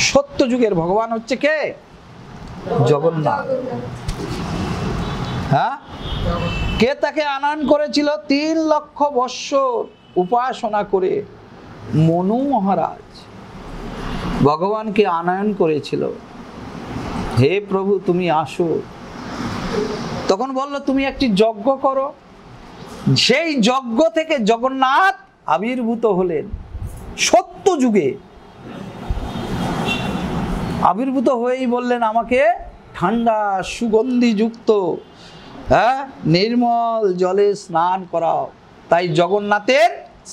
Speaker 1: সত্য যুগের ভগবান হচ্ছে কে? জগন্নাথ। হ্যাঁ, কে তাকে আনয়ন করেছিল? 3 লক্ষ বৎসর উপাসনা করে মনু মহারাজ ভগবানকে আনয়ন করেছিল, হে প্রভু তুমি আসো। তখন বলল তুমি একটি যজ্ঞ করো। সেই যজ্ঞ থেকে জগন্নাথ আবির্ভূত হলেন। সত্য যুগে আবির্ভূত হয়েই বললেন আমাকে ঠান্ডা সুগন্ধিযুক্ত নির্মল জলে স্নান করাও। তাই জগন্নাথের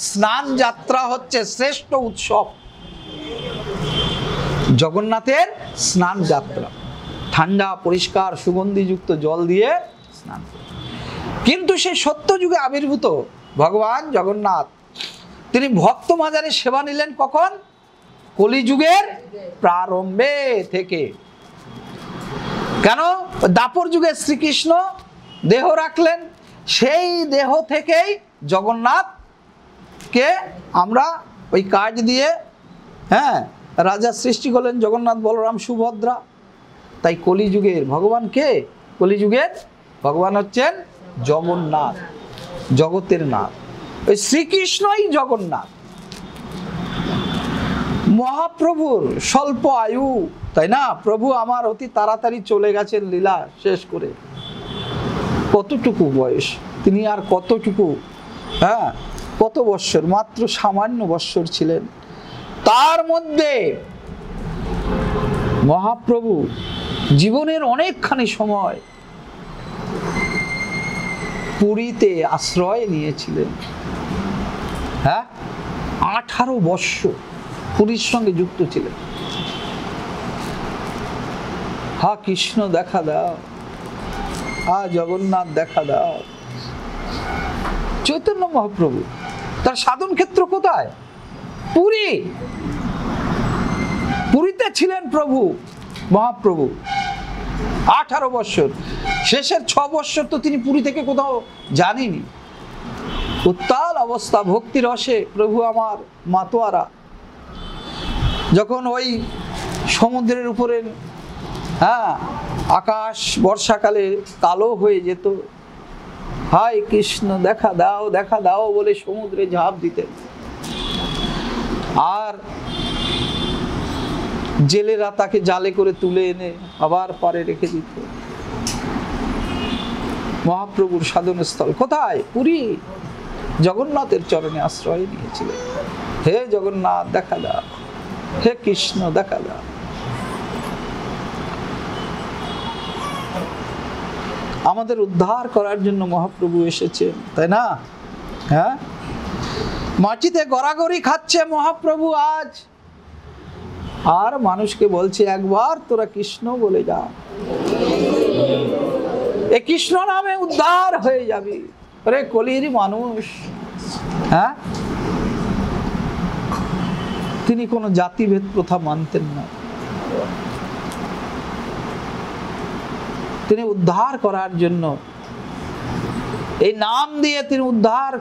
Speaker 1: স্নান যাত্রা হচ্ছে শ্রেষ্ঠ উৎসব। জগন্নাথের স্নান যাত্রা ঠান্ডা পরিষ্কার সুগন্ধিযুক্ত জল দিয়ে স্নান। কিন্তু সেই সত্য যুগে আবির্ভূত ভগবান জগন্নাথ তিনি ভক্ত মাজারে সেবা নিলেন কখন? কলিযুগের প্রারম্ভে থেকে। কেন? দাপর যুগে শ্রীকৃষ্ণ দেহ রাখলেন, সেই দেহ থেকেই জগন্নাথকে আমরা ওই কাজ দিয়ে রাজা সৃষ্টি করলেন, জগন্নাথ বলরাম সুভদ্রা। তাই কলিযুগের ভগবান কে? কলিযুগের ভগবান হচ্ছেন জগন্নাথ, জগতের নাথ। ওই শ্রীকৃষ্ণই জগন্নাথ। মহাপ্রভুর স্বল্প আয়ু, তাই না? প্রভু আমার অতি তাড়াতাড়ি চলে গেছেন লীলা শেষ করে। কতটুকু বয়স, তিনি আর কতটুকু কত বৎসর? মাত্র সামান্য বৎসর ছিলেন। তার মধ্যে মহাপ্রভু জীবনের অনেকখানি সময় পুরীতে আশ্রয় নিয়েছিলেন। 18 বৎসর পুরীর সঙ্গে যুক্ত ছিলেন। হা কৃষ্ণ দেখা দাও, হা জগন্নাথ দেখা দাও। চৈতন্য মহাপ্রভু তার সাধন ক্ষেত্র কোথায়? পুরী। পুরীতে ছিলেন প্রভু মহাপ্রভু 18 বৎসর। শেষের 6 বৎসর তো তিনি পুরী থেকে কোথাও জানিনি। উত্তাল অবস্থা, ভক্তি রসে প্রভু আমার মাতোয়ারা। যখন ওই সমুদ্রের উপরে আকাশ বর্ষাকালে কালো হয়ে যেত, হায় কৃষ্ণ দেখা দাও দেখা দাও বলে সমুদ্রে ঝাঁপ দিতেন। আর জেলেরা তাকে জালে করে তুলে এনে আবার পারে রেখে দিত। মহাপ্রভুর সাধনস্থল কোথায়? পুরী। জগন্নাথের চরণে আশ্রয় নিয়েছিলেন। হে জগন্নাথ দেখা দাও, হে কৃষ্ণ দেখা দাও। আমাদের উদ্ধার করার জন্য মহাপ্রভু এসেছেন, তাই না? মাটিতে গড়াগড়ি খাচ্ছে মহাপ্রভু আজ, আর মানুষকে বলছে একবার তোরা কৃষ্ণ বলে যা, এই কৃষ্ণ নামে উদ্ধার হয়ে যাবি। আরে কলির মানুষ। তিনি কোনো জাতিভেদ প্রথা মানতেন না। তিনি উদ্ধার করার জন্য এই নাম দিয়ে তিনি উদ্ধার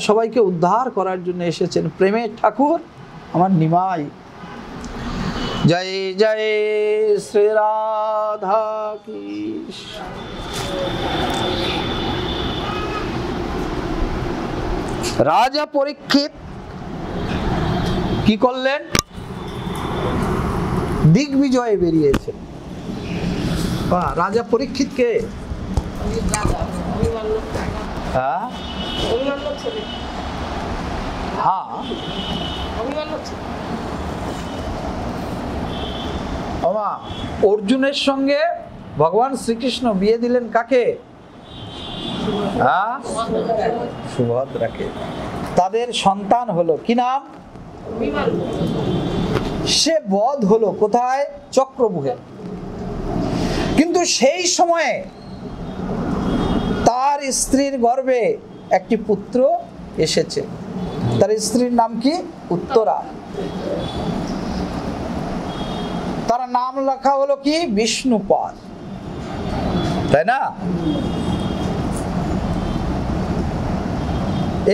Speaker 1: সবাইকে উদ্ধার করার জন্য এসেছেন। প্রেমের ঠাকুর আমার নিমাই। জয় জয় শ্রী রাধা কৃষ্ণ। রাজা পরীক্ষিত কি করলেন? দিগ্বিজয়ে বেরিয়েছেন। রাজা পরীক্ষিত কে? অর্জুনের সঙ্গে ভগবান শ্রীকৃষ্ণ বিয়ে দিলেন কাকে? সুভদ্রাকে। তাদের সন্তান হলো কি নাম? সে বধ হলো কোথায়? চক্রব্যূহে। কিন্তু সেই সময়ে তার স্ত্রীর গর্ভে একটি পুত্র এসেছে। তার স্ত্রীর নাম কি? উত্তরা। তার নাম লেখা হলো কি? বিষ্ণুপাদ, তাই না?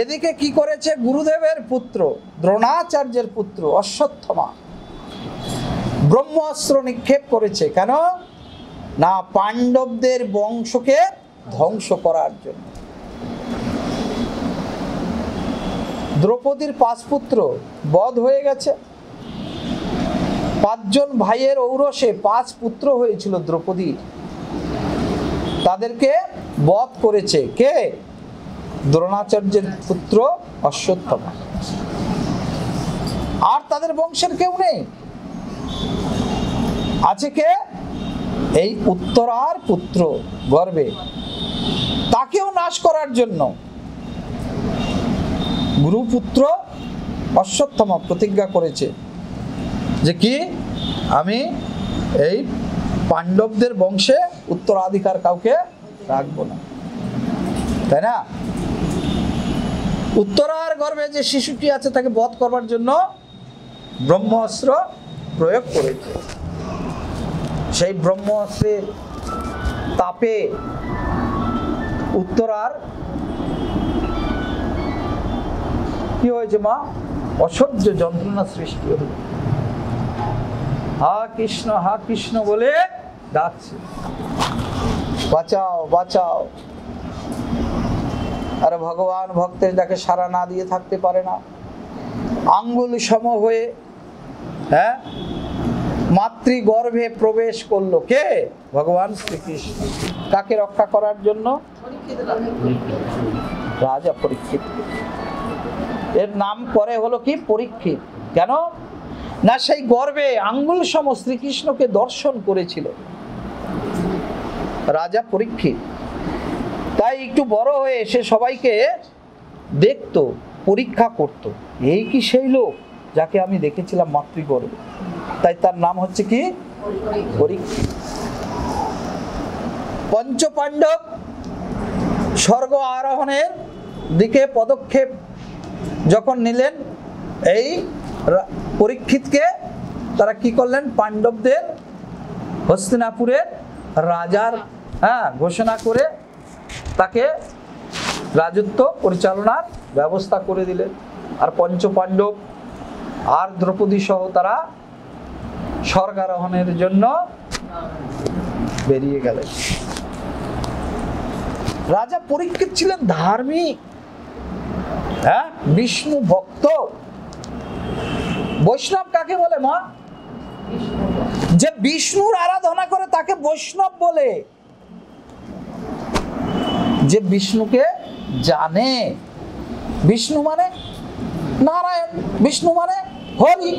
Speaker 1: এদিকে কি করেছে? গুরুদেবের পুত্র, দ্রোণাচার্যের পুত্র অশ্বত্থামা ব্রহ্মাস্ত্র নিক্ষেপ করেছে। কেন? না পাণ্ডবদের বংশকে ধ্বংস করার জন্য। দ্রৌপদীর 5 পুত্র বধ হয়ে গেছে। 5 জন ভাইয়ের ঔরসে 5 পুত্র হয়েছিল দ্রৌপদীর, তাদেরকে বধ করেছে কে? দ্রোণাচার্যের পুত্র অশ্বত্থামা। আর তাদের বংশের কেউ নেই, আছে কে? এই উত্তরার পুত্র গর্বে, তাকেও নাশ করার জন্য গুরুপুত্র অশ্বত্থামা প্রতিজ্ঞা করেছে যে কি, আমি এই পাণ্ডবদের বংশে উত্তরাধিকার কাউকে রাখবো না, তাই না? উত্তরার গর্ভে যে শিশুটি আছে তাকে বধ করবার জন্য ব্রহ্মাস্ত্র প্রয়োগ করেছে। সেই ব্রহ্মাস্ত্রের তাপে উত্তরার কি হয়েছে মা? অসহ্য যন্ত্রণা সৃষ্টি হল। হা কৃষ্ণ বলে ডাকছে, বাঁচাও বাঁচাও। আরে ভগবান ভক্তের ডাকে সাড়া না দিয়ে থাকতে পারে না। আঙ্গুল সম হয়ে মাতৃগর্ভে প্রবেশ করলো কে? ভগবান শ্রীকৃষ্ণ। কাকে রক্ষা করার জন্য? রাজা পরীক্ষিত। এর নাম পরে হলো কি পরীক্ষিত। কেন না সেই গর্ভে আঙ্গুল সম শ্রীকৃষ্ণকে দর্শন করেছিল রাজা পরীক্ষিত। তাই একটু বড় হয়ে সে সবাইকে দেখতো, পরীক্ষা করত, এই কি সেই লোক যাকে আমি দেখেছিলাম মাতৃগর্ভে? তাই তার নাম হচ্ছে কি পরীক্ষিত। পঞ্চপাণ্ডব স্বর্গ আরোহণের দিকে পদক্ষেপ যখন নিলেন, এই পরীক্ষিতকে তারা কি করলেন? পাণ্ডবদের হস্তিনাপুরের রাজার ঘোষণা করে তাকে রাজত্ব পরিচালনার ব্যবস্থা করে দিলেন। আর পঞ্চপাণ্ডব আর দ্রৌপদী সহ তারা স্বর্গারোহণের জন্য বেরিয়ে গেলেন। রাজা পরীক্ষিত ছিলেন ধার্মিক, বিষ্ণু ভক্ত। বৈষ্ণব কাকে বলে মা? যে বিষ্ণুর আরাধনা করে তাকে বৈষ্ণব বলে। যে বিষ্ণুকে জানে, বিষ্ণু মানে নারায়ণ, বিষ্ণু মানে হরি,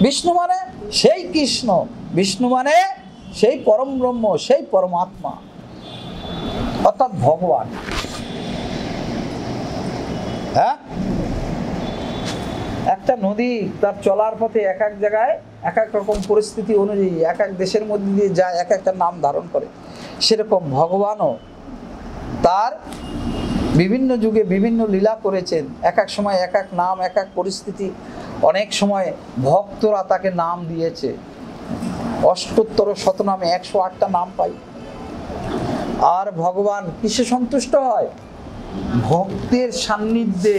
Speaker 1: বিষ্ণু মানে সেই কৃষ্ণ, বিষ্ণু মানে সেই পরম ব্রহ্ম, সেই পরমাত্মা, অর্থাৎ ভগবান। একটা নদী তার চলার পথে এক এক জায়গায় এক এক রকম পরিস্থিতি অনুযায়ী এক এক দেশের মধ্যে দিয়ে যায়, এক একটা নাম ধারণ করে। সেরকম ভগবানও তার বিভিন্ন যুগে বিভিন্ন লীলা করেছেন। এক এক সময় এক এক নাম, এক এক পরিস্থিতি। অনেক সময় ভক্তরা তাকে নাম দিয়েছে। অষ্টোত্তর শতনামে 108টা নাম পাই। আর ভগবান কিসে সন্তুষ্ট হয়? ভক্তের সান্নিধ্যে।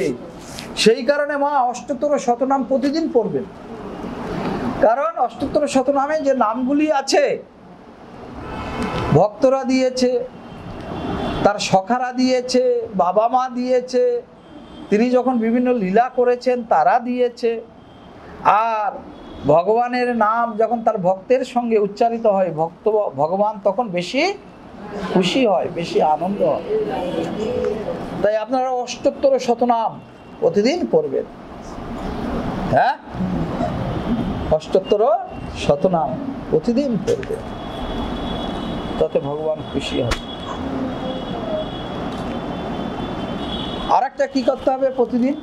Speaker 1: সেই কারণে মা অষ্টোত্তর শতনাম প্রতিদিন পড়বেন। কারণ অষ্টোত্তর শতনামে যে নামগুলি আছে ভক্তরা দিয়েছে, তার সখারা দিয়েছে, বাবা মা দিয়েছে, তিনি যখন বিভিন্ন লীলা করেছেন তারা দিয়েছে। আর ভগবানের নাম যখন তার ভক্তের সঙ্গে উচ্চারিত হয়, ভগবান তখন বেশি খুশি হয়, বেশি আনন্দ হয়। তাই আপনারা অষ্টোত্তর শতনাম প্রতিদিন পড়বেন। অষ্টোত্তর শতনাম প্রতিদিন পড়বেন, তাতে ভগবান খুশি হয়। আর একটা কি করতে হবে প্রতিদিন?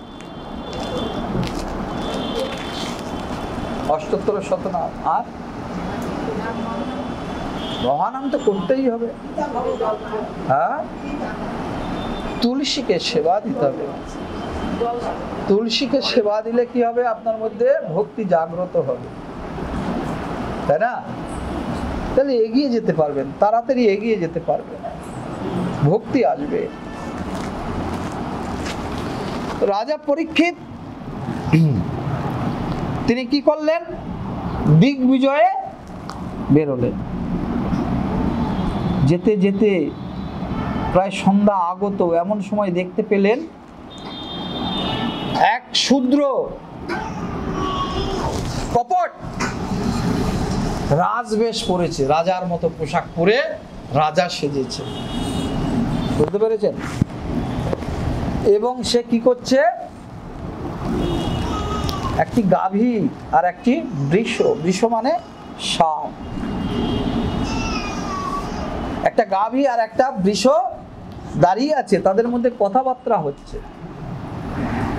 Speaker 1: অষ্টোত্তর শতনাম আর মহানাম তো করতেই হবে। তুলসীকে সেবা দিতে হবে। তুলসীকে সেবা দিলে কি হবে? আপনার মধ্যে ভক্তি জাগ্রত হবে, তাই না? তাহলে এগিয়ে যেতে পারবেন, তাড়াতাড়ি এগিয়ে যেতে পারবেন, ভক্তি আসবে। রাজা পরীক্ষিত তিনি কি করলেন? দিগ্বিজয়ে বেরোলেন। যেতে যেতে প্রায় সন্ধ্যা আগত, এমন সময় দেখতে পেলেন এক শূদ্র কপট রাজবেশ পরেছে, রাজার মতো পোশাক পরে রাজা সেজেছে, বুঝতে পেরেছেন? এবং সে কি করছে, একটি গাভী আর একটি বৃষ, বৃষ মানে ষাঁড়, একটা গাভী আর একটা বৃষ দাঁড়িয়ে আছে, তাদের মধ্যে কথাবার্তা হচ্ছে।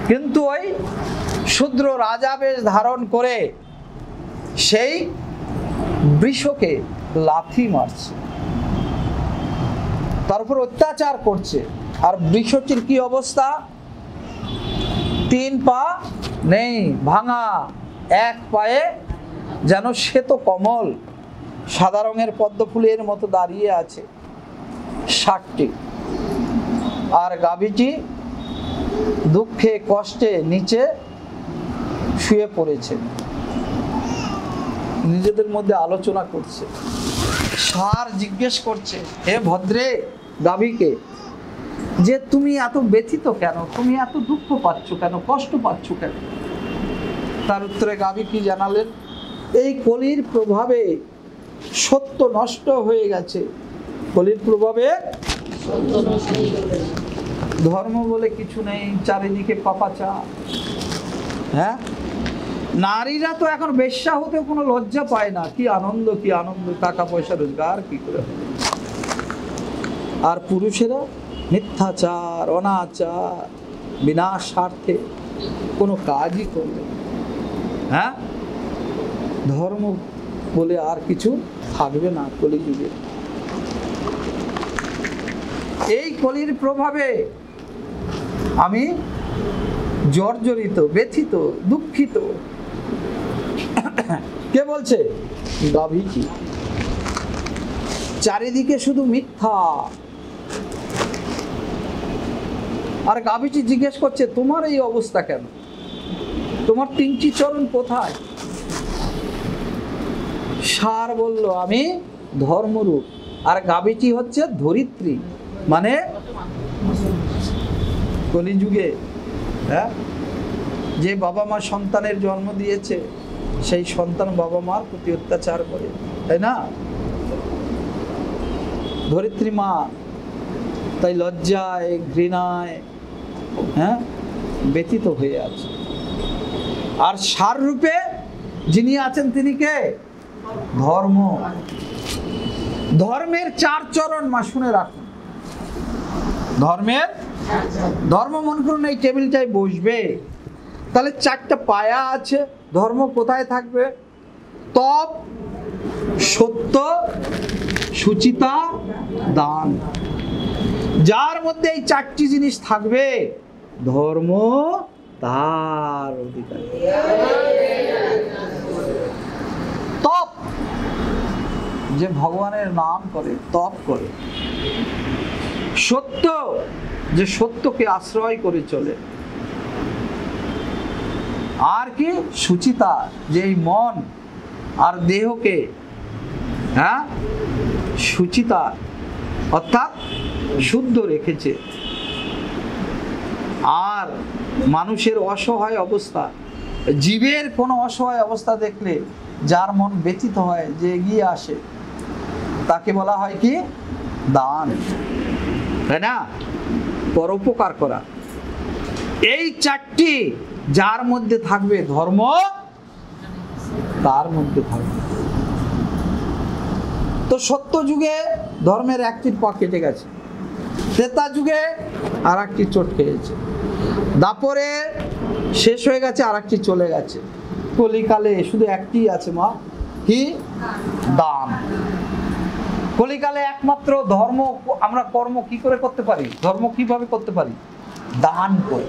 Speaker 1: কিন্তু ওই শূদ্র রাজা বেশ ধারণ করে সেই বৃষকে লাথি মারছে, তার উপর অত্যাচার করছে। আর বৃষটির কি অবস্থা, 3 পা নেই, ভাঙা, এক পায়ে যেন শ্বেত কমল সাদা রঙের পদ্ম ফুলের মতো দাঁড়িয়ে আছে ষাঁড়টি। আর গাভীটি দুঃখে কষ্টে নিচে শুয়ে পড়েছে, নিজেদের মধ্যে আলোচনা করছে। ষাঁড় জিজ্ঞেস করছে, হে ভদ্রে গাভীকে, যে তুমি এত ব্যথিত কেন, তুমি এত দুঃখ পাচ্ছ কেন, কষ্ট পাচ্ছ কেন? তার উত্তরে গাভী কি জানালেন, এই কলির প্রভাবে সত্য নষ্ট হয়ে গেছে, কলির প্রভাবে ধর্ম বলে কিছু নেই, চারিদিকে পাপাচার। হ্যাঁ, নারীরা তো এখন বেশ্যা হতে কোনো লজ্জা পায় না, কি আনন্দ, কি আনন্দ, টাকা পয়সা রোজগার কি করে। আর পুরুষেরা মিথ্যাচার, অনাচার, বিনা স্বার্থে কোনো কাজই করবে। হ্যাঁ, ধর্ম বলে আর কিছু থাকবে না কলিযুগে। এই কলির প্রভাবে আমি জর্জরিত, ব্যথিত, দুঃখিত। কে বলছে? গাভীটি। চারিদিকে শুধু মিথ্যা। আর গাভীটি জিজ্ঞেস করছে, তোমার এই অবস্থা কেন, তোমার 3টি চরণ কোথায়? ষাঁড় বলল, আমি ধর্মরূপ। আর গাভীটি হচ্ছে ধরিত্রী, মানে কলিযুগে হ্যাঁ যে বাবা মা সন্তানের জন্ম দিয়েছে, সেই সন্তান বাবা মার প্রতি অত্যাচার করে, তাই না? ধরিত্রী মা তাই লজ্জায়, ঘৃণায় হ্যাঁ ব্যথিত হয়ে আছে। আর ষাঁড় রূপে যিনি আছেন তিনি কে? ধর্ম। ধর্মের 4 চরণ মা শুনে রাখুন। ধর্মের ধর্ম মনে করুন এই টেবিলটায় বসবে, তাহলে 4টা পায়া আছে। ধর্ম কোথায় থাকবে? তপ, সত্য, সুচিতা, দান। যার মধ্যে এই 4টি জিনিস থাকবে, ধর্ম তার অধিকার। তপ, যে ভগবানের নাম করে, তপ করে। সত্য, যে সত্যকে আশ্রয় করে চলে। আর কি? সুচিতা, যে এই মন আর দেহকে হ্যাঁ সুচিতা অর্থাৎ শুদ্ধ রেখেছে। আর মানুষের অসহায় অবস্থা, জীবের কোনো অসহায় অবস্থা দেখলে যার মন ব্যথিত হয়, যে এগিয়ে আসে, তাকে বলা হয় কি? দান, তাই না? পরোপকার করা। এই 4টি যার মধ্যে থাকবে, ধর্ম তার মধ্যে থাকবে। তো সত্য যুগে ধর্মের 1টির পা কেটে গেছে, ত্রেতা যুগে আর 1টি চোট খেয়েছে, দাপরে শেষ হয়ে গেছে, আর 1টি চলে গেছে, কলিকালে শুধু 1টি আছে মা, কি? দান। কলিকালে একমাত্র ধর্ম, আমরা কর্ম কি করে করতে পারি? ধর্ম কিভাবে করতে পারি? দান করে।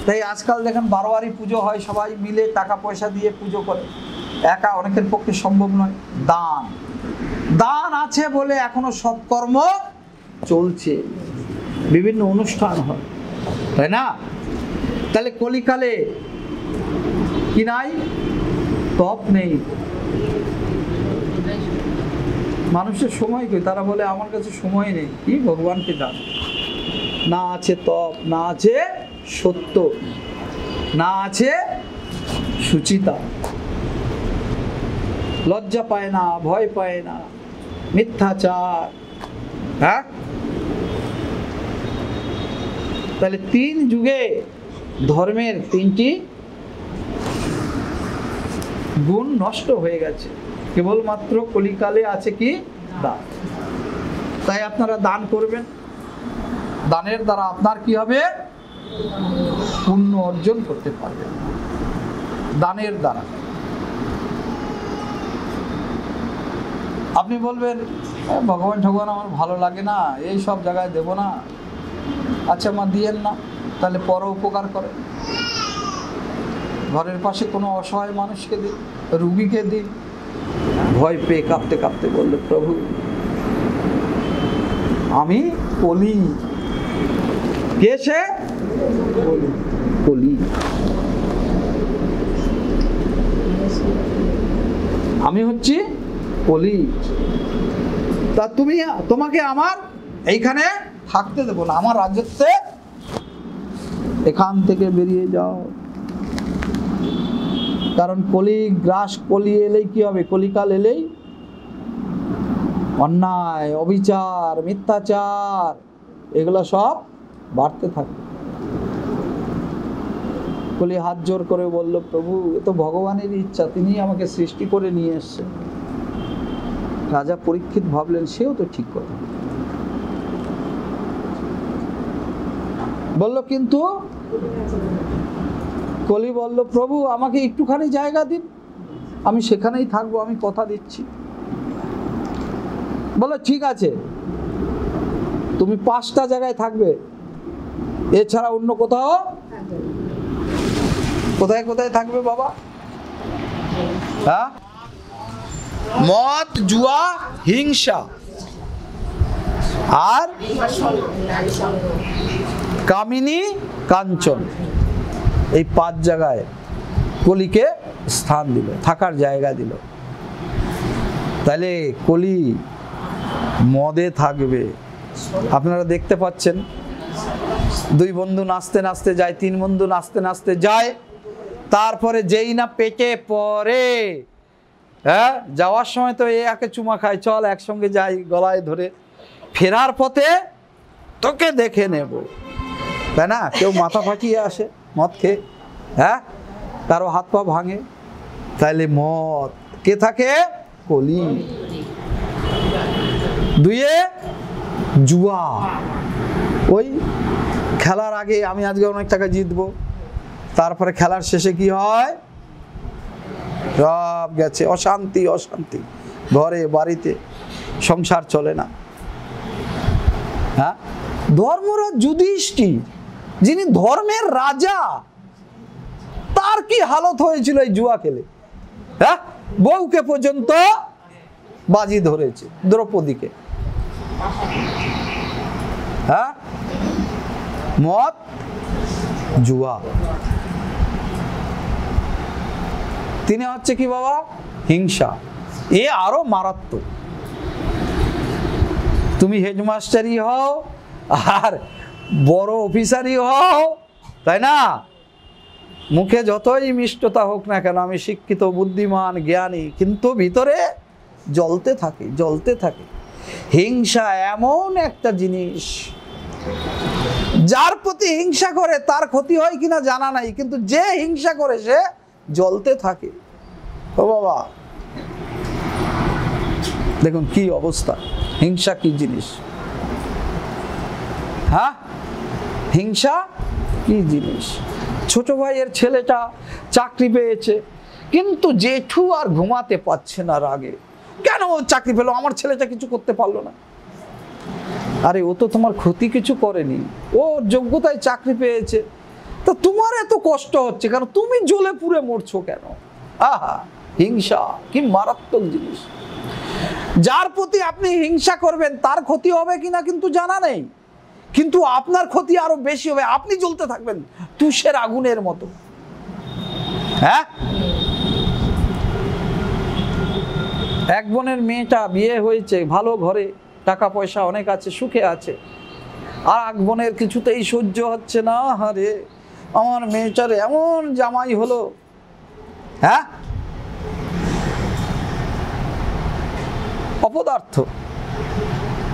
Speaker 1: তাই আজকাল দেখেন বারোয়ারি পুজো হয়, সবাই মিলে টাকা পয়সা দিয়ে পুজো করে, একা অনেকের পক্ষে সম্ভব নয়। দান, দান আছে বলে এখনো সৎকর্ম চলছে, বিভিন্ন অনুষ্ঠান হয়, তাই না? তাহলে কলিকালে কি নাই? তপ নেই। মানুষের সময় কই, তারা বলে আমার কাছে সময় নেই। কি ভগবানকে জান, না আছে তপ, না আছে সত্য, না আছে সুচিতা, লজ্জা পায় না, ভয় পায় না, মিথ্যাচার। হ্যাঁ, তাহলে 3 যুগে ধর্মের 3টি গুণ নষ্ট হয়ে গেছে, কেবলমাত্র কলিকালে আছে কি দান। তাই আপনারা দান করবেন, দানের দ্বারা আপনার কি হবে, পুণ্য অর্জন করতে পারবেন দানের দ্বারা। আপনি বলবেন ভগবান ঠগবান আমার ভালো লাগে না, এই সব জায়গায় দেব না। আচ্ছা মা দিয়েন না, তাহলে পর উপকার করেন, ঘরের পাশে কোনো অসহায় মানুষকে দিন, রুগীকে দিন। ভয় পেয়ে কাঁপতে কাঁপতে বলল, প্রভু আমি কলি। কে সে? কলি। আমি হচ্ছি কলি, তা তোমাকে আমার এইখানে থাকতে দেবো না, আমার রাজ্যতে এখান থেকে বেরিয়ে যাও। কারণ কলি গ্রাস, কলি এলেই কি হবে, কলিকাল এলেই অন্যায়, অবিচার, মিথ্যাচার এগুলো সব বাড়তে থাকবে। কলি হাত জোর করে বলল, প্রভু এ তো ভগবানের ইচ্ছা, তিনি আমাকে সৃষ্টি করে নিয়ে এসেছেন। রাজা পরীক্ষিত ভাবলেন সেও তো ঠিক কথা বলল, কিন্তু কলি বলল, প্রভু আমাকে একটুখানি জায়গা দিন, আমি সেখানেই থাকবো, আমি কথা দিচ্ছি। বলো ঠিক আছে, তুমি 5টা জায়গায় থাকবে, এছাড়া অন্য কোথাও। কোথায় কোথায় থাকবে বাবা? হ্যাঁ, মদ, জুয়া, হিংসা আর কামিনী কাঞ্চন, এই 5 জায়গায় কলিকে স্থান দিল, থাকার জায়গা দিল। তাহলে কলি মদে থাকবে। আপনারা দেখতে পাচ্ছেন, 2 বন্ধু নাচতে নাচতে যায়, 3 বন্ধু নাচতে নাচতে যায়, তারপরে যেই না পেটে পড়ে, হ্যাঁ, যাওয়ার সময় তো একে চুমা খায়, চল একসঙ্গে যাই, গলায় ধরে, ফেরার পথে তোকে দেখে নেব, তাই না? কেউ মাথা ফাটিয়ে আসে মদ খেয়ে, হ্যাঁ, কারো হাত পা ভাঙে। তাইলে মদ কে থাকে? কলি। 2 জুয়া, ওই খেলার আগে আমি আজকে অনেক টাকা জিতবো, তারপরে খেলার শেষে কি হয়, সব গেছে, অশান্তি অশান্তি, ঘরে বাড়িতে সংসার চলে না। হ্যাঁ, ধর্মরাজ যুধিষ্ঠির, যিনি ধর্মের রাজা, তার কি হালত হয়েছিল এই জুয়া খেলে। হ্যাঁ, বউকে পর্যন্ত বাজি ধরেছে, দ্রৌপদীকে। হ্যাঁ, মদ, জুয়া। তিনি হচ্ছে কি বাবা, হিংসা। এ আরো মারাত্মক। তুমি হেডমাস্টারই হও আর বড় অফিসারই হও, তাই না, মুখে যতই মিষ্টতা হোক না কেন, আমি শিক্ষিত, বুদ্ধিমান, জ্ঞানী, কিন্তু ভিতরে জ্বলতে থাকে, জ্বলতে থাকে। হিংসা এমন একটা জিনিস, যার প্রতি হিংসা করে তার ক্ষতি হয় কিনা জানা নাই, কিন্তু যে হিংসা করে সে জ্বলতে থাকে। ও বাবা, দেখুন কি অবস্থা, হিংসা কি জিনিস। হ্যাঁ, হিংসা কি জিনিস। ছোট ভাইয়ের ছেলেটা চাকরি পেয়েছে, কিন্তু জেঠু আর ঘুমাতে পারছে না রাগে। কেন ও চাকরি পেলো, আমার ছেলেটা কিছু করতে পারলো না? আরে ও তো তোমার ক্ষতি কিছু করেনি, ও যোগ্যতায় চাকরি পেয়েছে, তা তোমার এত কষ্ট হচ্ছে কেন, তুমি জ্বলে পুড়ে মরছো কেন? আহা, হিংসা কি মারাত্মক জিনিস। যার প্রতি আপনি হিংসা করবেন তার ক্ষতি হবে কিনা কিন্তু জানা নেই, কিন্তু আপনার ক্ষতি আরো বেশি হবে, আপনি জ্বলতে থাকবেন তুষের আগুনের মতো। হ্যাঁ, এক বোনের মেয়েটা বিয়ে হয়েছে, ভালো ঘরে, টাকা পয়সা অনেক আছে, সুখে আছে, আর এক বোনের কিছুতেই সহ্য হচ্ছে না, আরে আমার মেয়েটার এমন জামাই হলো, হ্যাঁ, অপদার্থ,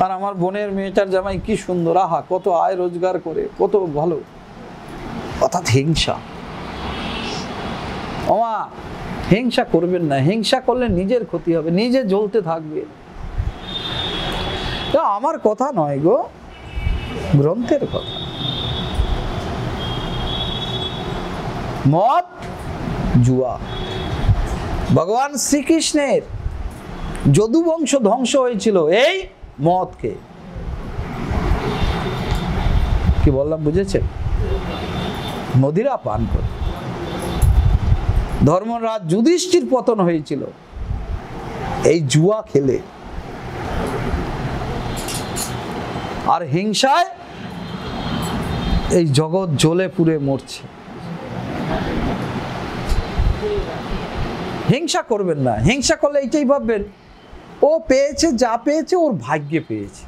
Speaker 1: আর আমার বোনের মেয়েটার জামাই কি সুন্দর, আহা কত আয় রোজগার করে, কত ভালো, অর্থাৎ হিংসা। ওমা হিংসা করবেন না, হিংসা করলে নিজের ক্ষতি হবে, নিজে জ্বলতে থাকবে। আমার কথা নয় গো, গ্রন্থের কথা। মদ, জুয়া, ভগবান শ্রীকৃষ্ণের যদু বংশ ধ্বংস হয়েছিল এই মদকে। কি বললাম বুঝেছেন? মদিরা পান করে। ধর্মরাজ যুধিষ্ঠির পতন হয়েছিল এই জুয়া খেলে, আর হিংসায় এই জগৎ জ্বলে পুড়ে মরছে। হিংসা করবেন না। হিংসা করলে এইটাই ভাববেন, ও পেয়েছে যা পেয়েছে ওর ভাগ্যে পেয়েছে,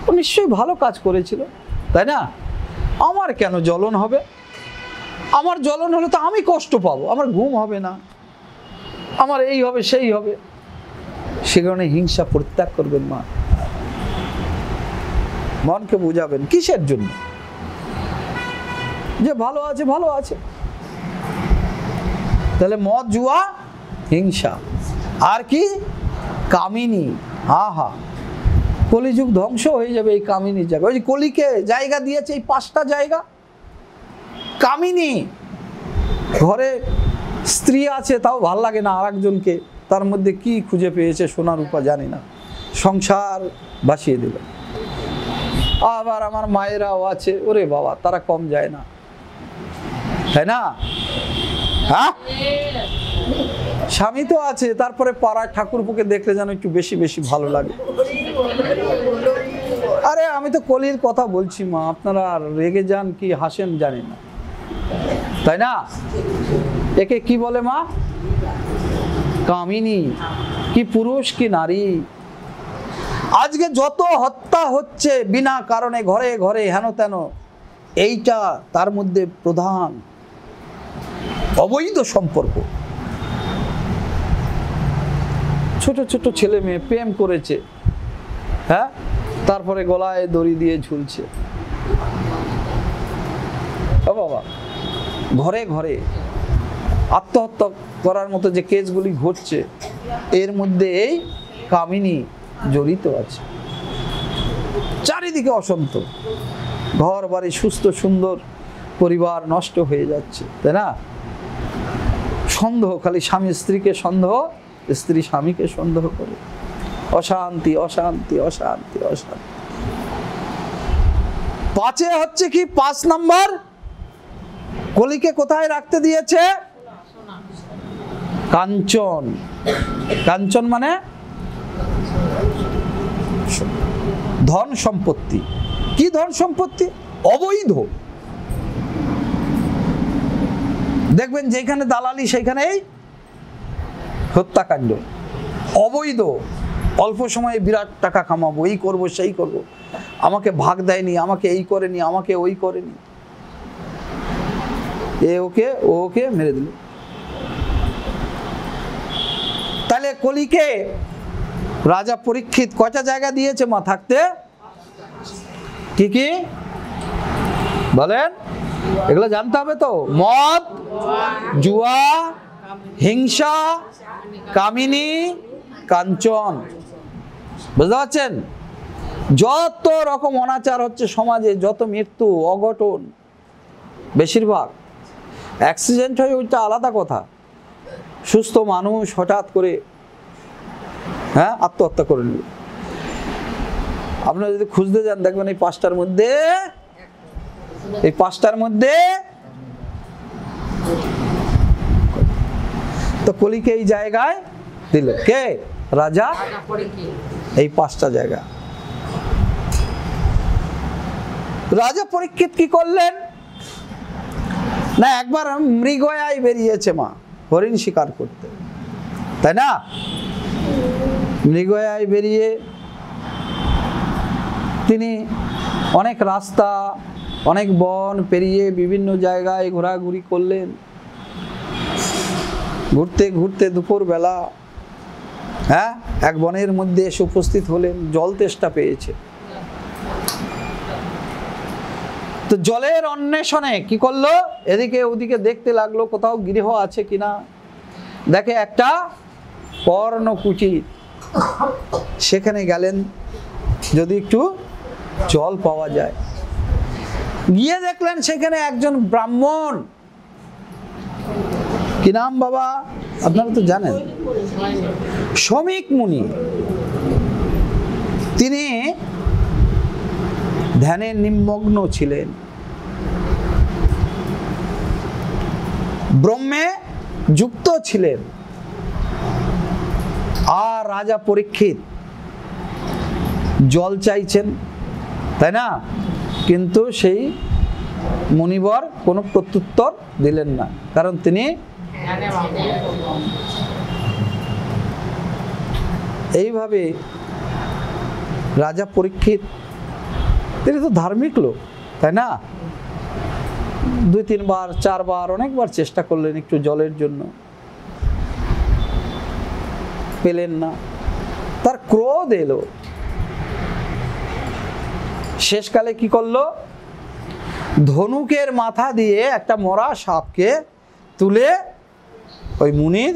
Speaker 1: ও নিশ্চয়ই ভালো কাজ করেছিল, তাই না? আমার কেন জ্বলন হবে? আমার জ্বলন হলে তো আমি কষ্ট পাবো, আমার ঘুম হবে না, আমার এই হবে সেই হবে। সে কারণে হিংসা পরিত্যাগ করবেন মা। মনকে বুঝাবেন কিসের জন্য? যে ভালো আছে ভালো আছে। তাহলে মদ, জুয়া, হিংসা, আর কি কামিনী। আহা, কলিযুগ ধ্বংস হয়ে যাবে এই কামিনীর জায়গা। ওই যে কলিকে জায়গা দিয়েছে এই 5টা জায়গা। কামিনী, ঘরে স্ত্রী আছে তাও ভাল লাগে না, আর একজনকে তার মধ্যে কি খুঁজে পেয়েছে সোনা রূপা জানি না, সংসার ভাসিয়ে দিল। আবার আমার মায়েরাও আছে, ওরে বাবা তারা কম যায় না, তাই না? হ্যাঁ, স্বামী তো আছে, তারপরে পাড়ার ঠাকুরপুকে দেখলে যেন একটু বেশি বেশি ভালো লাগে। আরে আমি তো কলির কথা বলছি মা, আপনারা রেগে যান কি হাসেন জানি না, তাই না? একে কি বলে মা? কামিনী। কি পুরুষ কি নারী। আজকে যত হত্যা হচ্ছে বিনা কারণে ঘরে ঘরে হেন তেন, এইটা তার মধ্যে প্রধান অবৈধ সম্পর্ক। ছোট ছোট ছেলে মেয়ে প্রেম করেছে, হ্যাঁ, তারপরে গলায় দড়ি দিয়ে ঝুলছে। ও বাবা, ঘরে ঘরে আত্মহত্যা করার মতো যে কেসগুলি ঘটছে, এর মধ্যে এই কামিনী জড়িত আছে। চারিদিকে অশান্ত, ঘর বাড়ি সুস্থ সুন্দর পরিবার নষ্ট হয়ে যাচ্ছে, তাই না? সন্দেহ, খালি স্বামী স্ত্রীকে সন্দেহ, স্ত্রী স্বামীকে সন্দেহ করে, অশান্তি অশান্তি অশান্তি অশান্তি। 5 হচ্ছে কি, 5 নম্বর কলিকে কোথায় রাখতে দিয়েছে? কাঞ্চন। কাঞ্চন মানে ধন সম্পত্তি। কি ধন সম্পত্তি? অবৈধ। দেখবেন যেখানে দালালি সেখানেই হত্যাকাণ্ড, অবৈধ। অল্প সময়ে বিরাট টাকা কামাবো, এই করবো সেই করব, আমাকে ভাগ দেয়নি, আমাকে এই করেনি, আমাকে ওই করেনি, এ ওকে ও ওকে মেরে দিল। তাহলে কলিকে রাজা পরীক্ষিত কয়টা জায়গা দিয়েছে মা থাকতে? কি কি বলেন? এগুলো জানতে হবে তো। মদ, জুয়া, হিংসা, কামিনী, কাঞ্চন। বুঝতে পারছেন? যত রকম অনাচার হচ্ছে সমাজে, যত মৃত্যু অঘটন, বেশিরভাগ অ্যাক্সিডেন্ট হয়, ওইটা আলাদা কথা। সুস্থ মানুষ হঠাৎ করে হ্যাঁ আত্মহত্যা করে নিল। আপনারা যদি খুঁজতে যান দেখবেন এই 5টার মধ্যে, এই 5টার মধ্যে তো কলিকে এই জায়গায় দিল কে? রাজা। এই 5টা জায়গা রাজা পরীক্ষিত কি করলেন না, একবার মৃগয়ায় বেরিয়েছে মা হরিণ শিকার করতে, তাই না? মৃগয়ায় বেরিয়ে তিনি অনেক রাস্তা, অনেক বন পেরিয়ে বিভিন্ন জায়গায় ঘোরাঘুরি করলেন। ঘুরতে ঘুরতে দুপুরবেলা এক বনের মধ্যে এসে উপস্থিত হলেন। জল তেষ্টা পেয়েছে, তো জলের অন্বেষণে কি করলো, এদিকে ওদিকে দেখতে লাগলো কোথাও গৃহ আছে কিনা। দেখে একটা পর্ণকুচি, সেখানে গেলেন যদি একটু জল পাওয়া যায়। গিয়ে দেখলেন সেখানে একজন ব্রাহ্মণ, কি নাম বাবা আপনারা তো জানেন, শমিক মুনি। তিনি ধ্যানে নিমগ্ন ছিলেন, ব্রহ্মে যুক্ত ছিলেন। আর রাজা পরীক্ষিত জল চাইছেন, তাই না? কিন্তু সেই মুনিবর কোনো প্রত্যুত্তর দিলেন না, কারণ তিনি এইভাবে রাজা পরীক্ষিত, তিনি তো ধার্মিক লোক, তাই না? 2-3 বার 4 বার অনেকবার চেষ্টা করলেন একটু জলের জন্য, পেলেন না। তার ক্রোধ এলো। শেষকালে কি করলো, ধনুকের মাথা দিয়ে একটা মরা সাপকে তুলে ওই মুনির,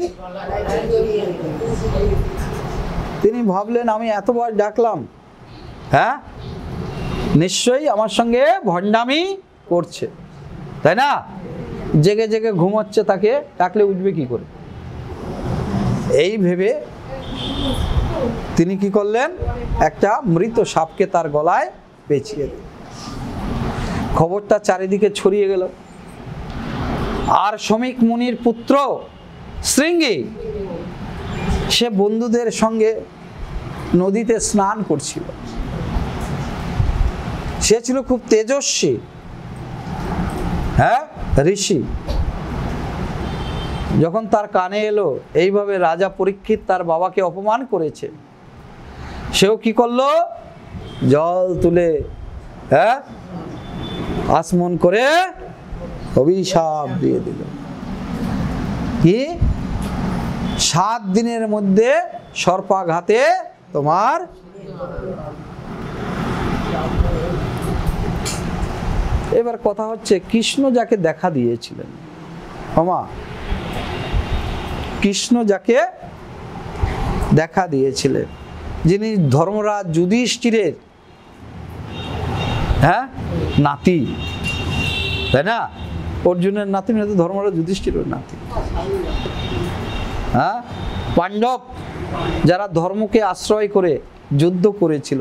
Speaker 1: তিনি ভাবলেন আমি এতবার ডাকলাম, নিশ্চয়ই আমার সঙ্গে ভণ্ডামি করছে, তাই না? জেগে জেগে ঘুমাচ্ছে, তাকে ডাকলে উঠবে কি করে? এই ভেবে তিনি কি করলেন, একটা মৃত সাপকে তার গলায় পেঁচিয়ে দিলেন। খবরটা চারিদিকে ছড়িয়ে গেল। আর শমিক মুনির পুত্র শৃঙ্গী, সে বন্ধুদের সঙ্গে নদীতে স্নান করছিল। সে ছিল খুব তেজস্বী ঋষি। যখন তার কানে এলো এইভাবে রাজা পরীক্ষিত তার বাবাকে অপমান করেছে, সেও কি করলো, জল তুলে আসমন করে অভিশাপ দিয়ে দিল। কি 7 দিনের মধ্যে সর্পাঘাতে তোমার। এবার কথা হচ্ছে, কৃষ্ণ যাকে দেখা দিয়েছিলেন, কৃষ্ণ যাকে দেখা দিয়েছিলেন, যিনি ধর্মরাজ যুধিষ্ঠিরের নাতি, তাই না? অর্জুনের নাতি না, ধর্মরাজ যুধিষ্ঠিরের নাতি। পাণ্ডব যারা ধর্মকে আশ্রয় করে যুদ্ধ করেছিল।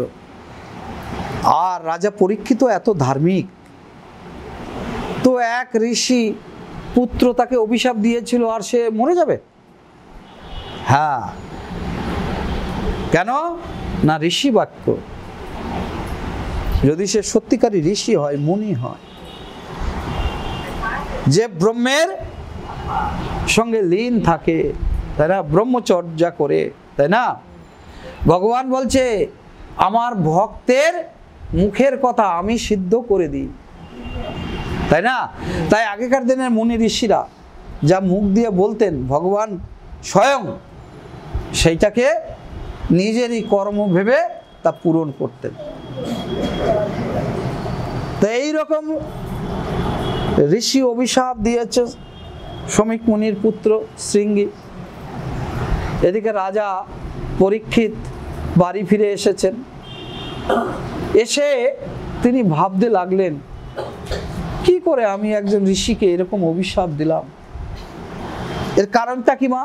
Speaker 1: আর রাজা পরীক্ষিত এত ধার্মিক, তো এক ঋষি পুত্র তাকে অভিশাপ দিয়েছিল, আর সে মরে যাবে? কেন না, ঋষি বাক্য। যদি সে সত্যিকারী ঋষি হয়, মুনি হয়, যে ব্রহ্মের সঙ্গে লীন থাকে, তাই না, ব্রহ্মচর্যা করে, তাই না? ভগবান বলছে আমার ভক্তের মুখের কথা আমি সিদ্ধ করে দিই, তাই না? তাই আগেকার দিনের মুনি ঋষিরা যা মুখ দিয়ে বলতেন, ভগবান স্বয়ং সেইটাকে নিজেরই কর্ম ভেবে তা পূরণ করতেন। তো এইরকম ঋষি অভিশাপ দিয়েছে শমিক মুনির পুত্র শৃঙ্গী। এদিকে রাজা পরীক্ষিত বাড়ি ফিরে এসেছেন। এসে তিনি ভাবতে লাগলেন, কি করে আমি একজন ঋষিকে এরকম অভিশাপ দিলাম? এর কারণটা কি মা?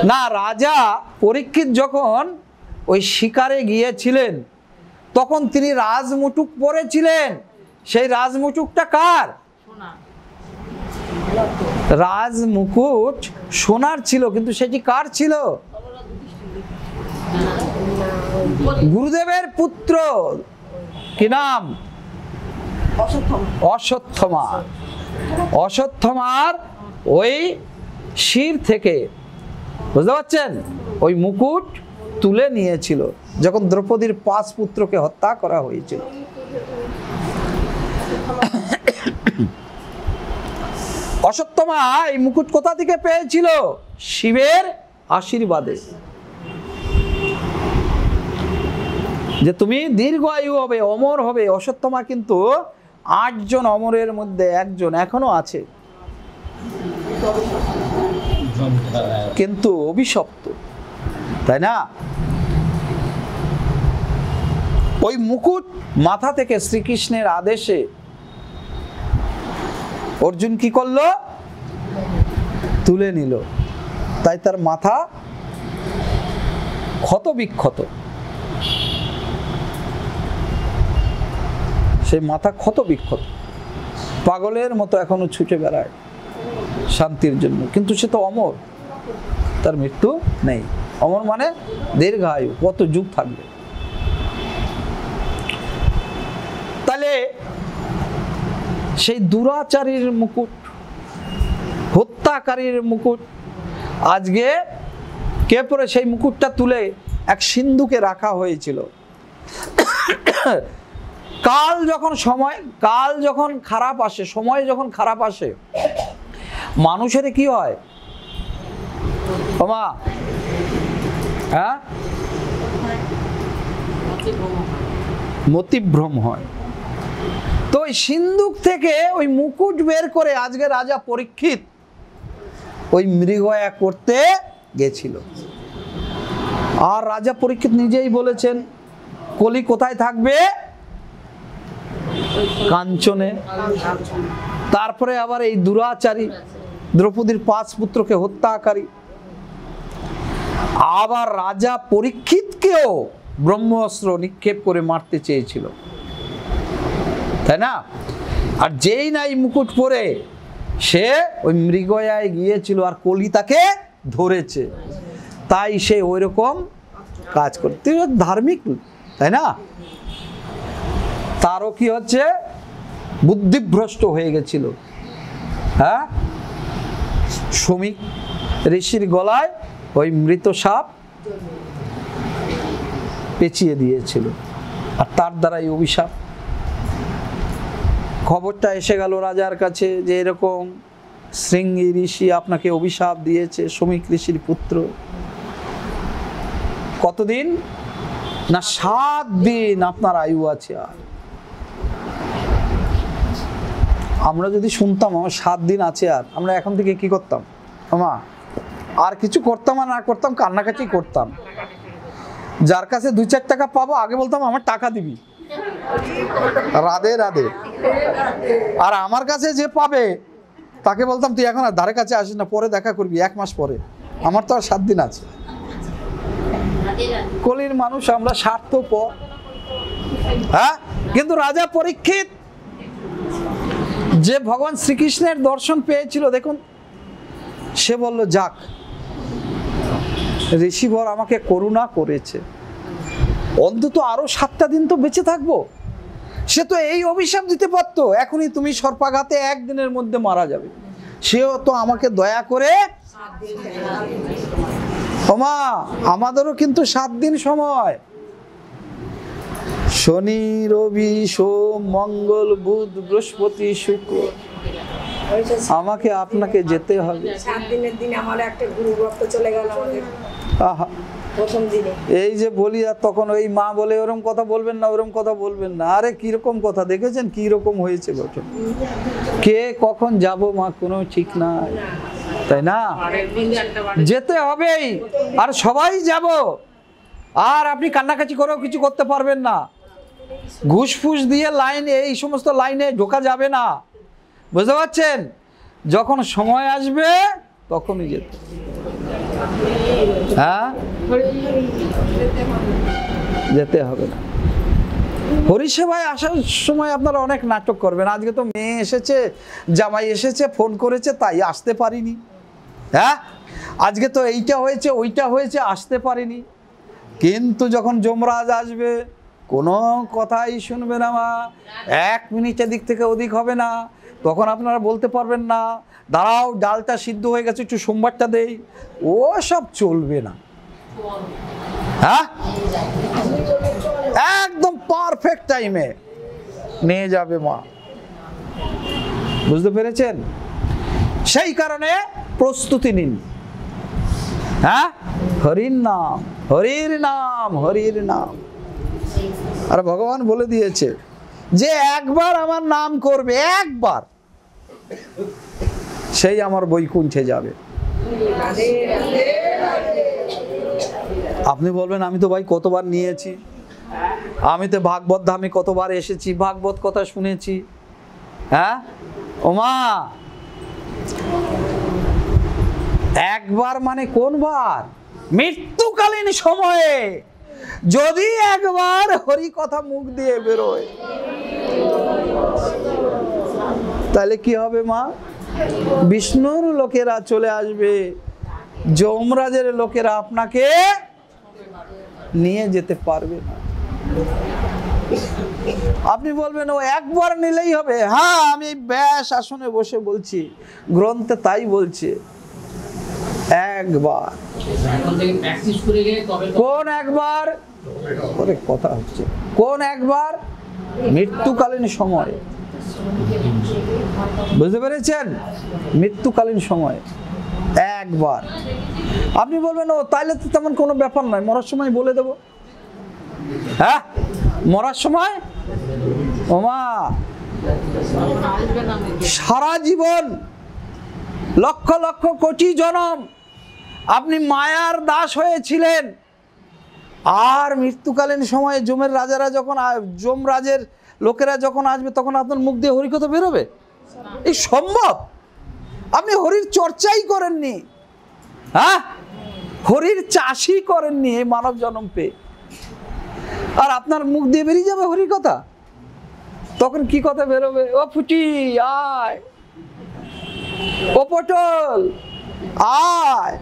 Speaker 1: না, রাজা পরীক্ষিত যখন ওই শিকারে গিয়েছিলেন, তখন তিনি রাজমুটুক পরেছিলেন। সেই রাজমুটুকটা কার? রাজমুকুট সোনার ছিল, কিন্তু সেটি কার ছিল? গুরুদেবের পুত্র, কি নাম? অশ্বত্থমা। অশ্বত্থমার ওই শির থেকে, বুঝতে পারছেন, ওই মুকুট তুলে নিয়েছিল যখন দ্রৌপদীর 5 পুত্রকে হত্যা করা হয়েছিল। অশ্বত্থামা এই মুকুট কোথা থেকে পেয়েছিল? শিবের আশীর্বাদে, যে তুমি দীর্ঘায়ু হবে, অমর হবে। অশ্বত্থামা কিন্তু 8 জন অমরের মধ্যে একজন, এখনো আছে, কিন্তু অভিশপ্ত, তাই না? ওই মুকুট মাথা থেকে শ্রীকৃষ্ণের আদেশে অর্জুন কি করলো? তুলে নিল। তাই তার মাথা ক্ষত বিক্ষত, সেই মাথা ক্ষত বিক্ষত, পাগলের মতো এখনো ছুটে বেড়ায় শান্তির জন্য, কিন্তু সে তো অমর, তার মৃত্যু নেই। অমর মানে দীর্ঘায়ু, কত যুগ থাকবে। তাহলে সেই দুরাচারীর মুকুট, হত্যাকারীর মুকুট, আজকে কে পরে সেই মুকুটটা তুলে এক সিন্ধুকে রাখা হয়েছিল। কাল যখন খারাপ আসে, সময় যখন খারাপ আসে, মানুষের কি হয়? ওমা, হ্যাঁ, মতিভ্রম হয়। তো ওই সিন্ধুক থেকে ওই মুকুট বের করে আজকে রাজা পরীক্ষিত ওই মৃগয়া করতে গেছিল। আর রাজা পরীক্ষিত নিজেই বলেছেন, কলি কোথায় থাকবে? কাঞ্চনে। তারপরে আবার এই দুরাচারী, দ্রৌপদীর 5 পুত্রকে হত্যাকারী, আবার রাজা পরীক্ষিতকেও ব্রহ্মাস্ত্র নিক্ষেপ করে মারতে চেয়েছিল, তাই না? আর যেই নাই মুকুট পরে সে ওই মৃগয়ায় গিয়েছিল, আর কলি তাকে ধরেছে, তাই সে ওই রকম কাজ করতে, ধার্মিক, তাই না? তারও কি হচ্ছে? বুদ্ধিভ্রষ্ট হয়ে গেছিল। হ্যাঁ, শমিক ঋষির গলায় ওই মৃত সাপ পেঁচিয়ে দিয়েছিল, আর তার দ্বারা এই অভিশাপ। খবরটা এসে গেল রাজার কাছে যে এরকম শৃঙ্গী ঋষি আপনাকে অভিশাপ দিয়েছে, শমিক ঋষির পুত্র। কতদিন না? 7 দিন আপনার আয়ু আছে। আর আমরা যদি শুনতাম আমার 7 দিন আছে, আর আমরা এখন থেকে কি করতাম? আমা আর কিছু করতাম আর না করতাম, কান্নাকাটি করতাম। যার কাছে 2-4 টাকা পাবো আগে বলতাম আমার টাকা দিবি, রাধে রাধে। আর আমার কাছে যে পাবে তাকে বলতাম তুই এখন আর ধারে কাছে আসিস না, পরে দেখা করবি, 1 মাস পরে, আমার তো আর 7 দিন আছে। কলির মানুষ আমরা, স্বার্থপর। হ্যাঁ, কিন্তু রাজা পরীক্ষিত যে ভগবান শ্রীকৃষ্ণের দর্শন পেয়েছিল, দেখুন সে বলল যাক, ঋষিবর আমাকে করুণা করেছে, অন্তত আরো 7টা দিন তো বেঁচে থাকবো। সে তো এই অভিশাপ দিতে পারতো, এখনই তুমি সর্পাঘাতে 1 দিনের মধ্যে মারা যাবে, সেও তো আমাকে দয়া করে। ওমা, আমাদেরও কিন্তু 7 দিন সময়, শনি রবি সোম মঙ্গল বুধ বৃহস্পতি শুক্র, আমাকে আপনাকে যেতে হবে।
Speaker 2: 7 দিনের দিন আমার একটা গুরু ভক্ত চলে গেল আমাদের প্রথম দিনে।
Speaker 1: এই যে বলি, আর তখন ওই মা বলে ওরকম কথা বলবেন না, ওরকম কথা বলবেন না। আরে কিরকম কথা, দেখেছেন কিরকম হয়েছে ঘটনা, কে কখন যাব মা কোনো ঠিক নাই, তাই না? যেতে হবেই, আর সবাই যাব। আর আপনি কান্নাকাটি করেও কিছু করতে পারবেন না, ঘুষ ফুস দিয়ে লাইনে, এই সমস্ত লাইনে ঢোকা যাবে না, বুঝতে পারছেন? যখন সময় আসবে তখনই যেতে। হ্যাঁ, যেতে হবে না। হরিসেবায় আসার সময় আপনারা অনেক নাটক করবেন, আজকে তো মেয়ে এসেছে, জামাই এসেছে, ফোন করেছে তাই আসতে পারিনি। হ্যাঁ, আজকে তো এইটা হয়েছে ওইটা হয়েছে, আসতে পারিনি। কিন্তু যখন যমরাজ আসবে কোনো কথাই শুনবে না মা, 1 মিনিট এদিক থেকে ওদিক হবে না, তখন আপনারা বলতে পারবেন না দাঁড়াও ডালটা সিদ্ধ হয়ে গেছে একটু সোমবারটা দেই, ও সব চলবে না। হ্যাঁ, একদম পারফেক্ট টাইমে নিয়ে যাবে মা। বুঝতে পেরেছেন? সেই কারণে প্রস্তুতি নিন। হ্যাঁ, হরির নাম, হরির নাম, হরির নাম। আর ভগবান বলে দিয়েছে যে একবার আমার নাম করবে, একবার, সেই আমার বৈকুণ্ঠে যাবে। আপনি বলবেন আমি তো ভাই কতবার নিয়েছি, আমি তো ভাগবত ধামে কতবার এসেছি, ভাগবত কথা শুনেছি। হ্যাঁ ওমা, একবার মানে কোন বার? মৃত্যুকালীন সময়ে যদি একবার হরি কথা মুখ দিয়ে বেরোয়, তাহলে কি হবে মা? বিষ্ণুর লোকেরা চলে আসবে, যমরাজের লোকেরা আপনাকে নিয়ে যেতে পারবে না। আপনি বলবেন ও একবার নিলেই হবে। হ্যাঁ, আমি ব্যাস আসনে বসে বলছি, গ্রন্থে তাই বলছে, একবার। কোন একবার? কথা হচ্ছে কোন একবার? মৃত্যুকালীন সময়। বুঝতে পেরেছেন? মৃত্যুকালীন সময় একবার। আপনি বলবেন ও তাইলে তো তেমন কোনো ব্যাপার নয়, মরার সময় বলে দেব। হ্যাঁ, মরার সময় ওমা, সারা জীবন লক্ষ লক্ষ কোটি জনম আপনি মায়ার দাস হয়েছিলেন, আর মৃত্যুকালীন সময়ে যমের রাজারা যখন, যমরাজের লোকেরা যখন আসবে, তখন আপনার মুখ দিয়ে হরিকথা বেরোবে? এই সম্ভব? আপনি হরির চর্চাই করেননি, হ্যাঁ, হরির চাষই করেননি এই মানব জন্ম পেয়ে, আর আপনার মুখ দিয়ে বেরিয়ে যাবে হরির কথা। তখন কি কথা বেরোবে? ও ফুটি আয়, ও পটল আয়।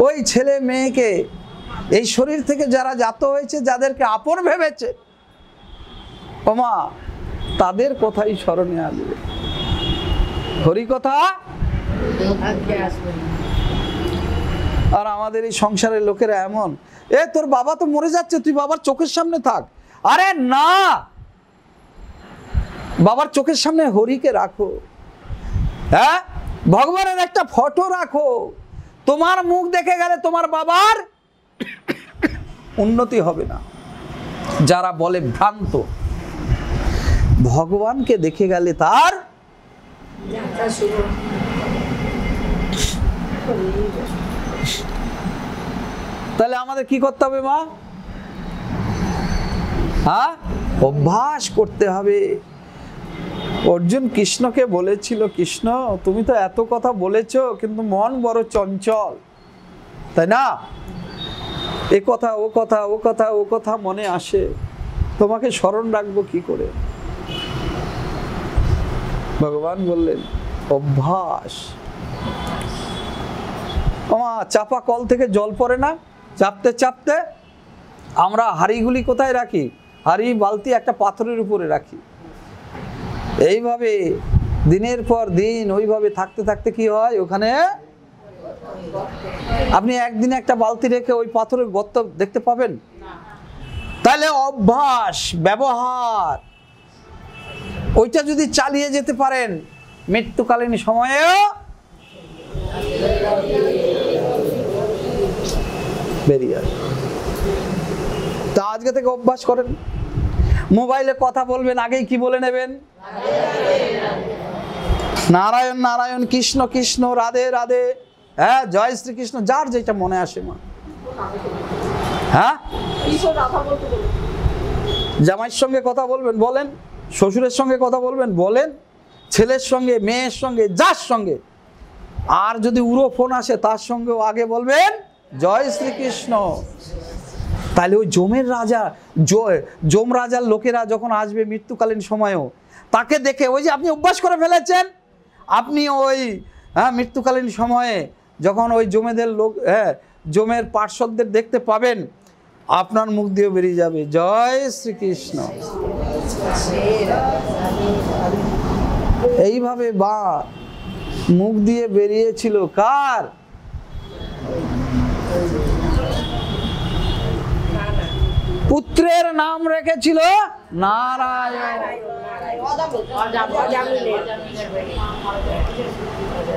Speaker 1: ওই ছেলে মেয়েকে এই শরীর থেকে যারা জাত হয়েছে, যাদেরকে আপন ভেবেছে, ওমা, তাদের কথাই স্মরণে আসবে, হরি কথা। আর আমাদের এই সংসারের লোকেরা এমন, এ তোর বাবা তো মরে যাচ্ছে, তুই বাবার চোখের সামনে থাক। আরে না, বাবার চোখের সামনে হরিকে রাখো। হ্যাঁ, ভগবানের একটা ফটো রাখো। তোমার মুখ দেখে গেলে তোমার বাবার উন্নতি হবে না। যারা বলে ভ্রান্ত, ভগবানকে দেখে গেলে তার তাহলে আমাদের কি করতে হবে মা? হ্যাঁ, অভ্যাস করতে হবে। অর্জুন কৃষ্ণকে বলেছিল, কৃষ্ণ তুমি তো এত কথা বলেছো, কিন্তু মন বড় চঞ্চল, তাই না? এ কথা ও কথা, ও কথা ও কথা মনে আসে, তোমাকে স্মরণ রাখবো কি করে? ভগবান বললেন অভ্যাস। চাপা কল থেকে জল পড়ে না, চাপতে চাপতে আমরা হাঁড়িগুলি কোথায় রাখি? হাঁড়ি বালতি একটা পাথরের উপরে রাখি। এইভাবে দিনের পর দিন ওইভাবে থাকতে থাকতে কি হয়, ওখানে আপনি একদিনে একটা বালতি রেখে ওই পাথরের গর্ত দেখতে পাবেন? তাহলে অভ্যাস, ব্যবহার, ওইটা যদি চালিয়ে যেতে পারেন, মৃত্যুকালীন সময়েও বেরিয়ে আসবে। তা আজকে থেকে অভ্যাস করেন। মোবাইলে কথা বলবেন, আগেই কি বলে নেবেন? নারায়ণ নারায়ণ, কৃষ্ণ কৃষ্ণ, রাধে রাধে, হ্যাঁ, জয় শ্রীকৃষ্ণ, যার যেটা মনে আসে মা। হ্যাঁ, জামাইয়ের সঙ্গে কথা বলবেন, বলেন। শ্বশুরের সঙ্গে কথা বলবেন, বলেন। ছেলের সঙ্গে, মেয়ের সঙ্গে, যার সঙ্গে। আর যদি উড়ো ফোন আসে, তার সঙ্গেও আগে বলবেন জয় শ্রীকৃষ্ণ। তাহলে ওই যমের রাজা, যম রাজার লোকেরা যখন আসবে মৃত্যুকালীন সময়েও, তাকে দেখে, ওই যে আপনি অভ্যাস করে ফেলেছেন, আপনি ওই মৃত্যুকালীন সময়ে যখন ওই যমেদের লোক, যমের পার্শ্বদের দেখতে পাবেন, আপনার মুখ দিয়ে বেরিয়ে যাবে জয় শ্রীকৃষ্ণ। এইভাবে বা মুখ দিয়ে বেরিয়েছিল কার? পুত্রের নাম রেখেছিল নারায়ণ।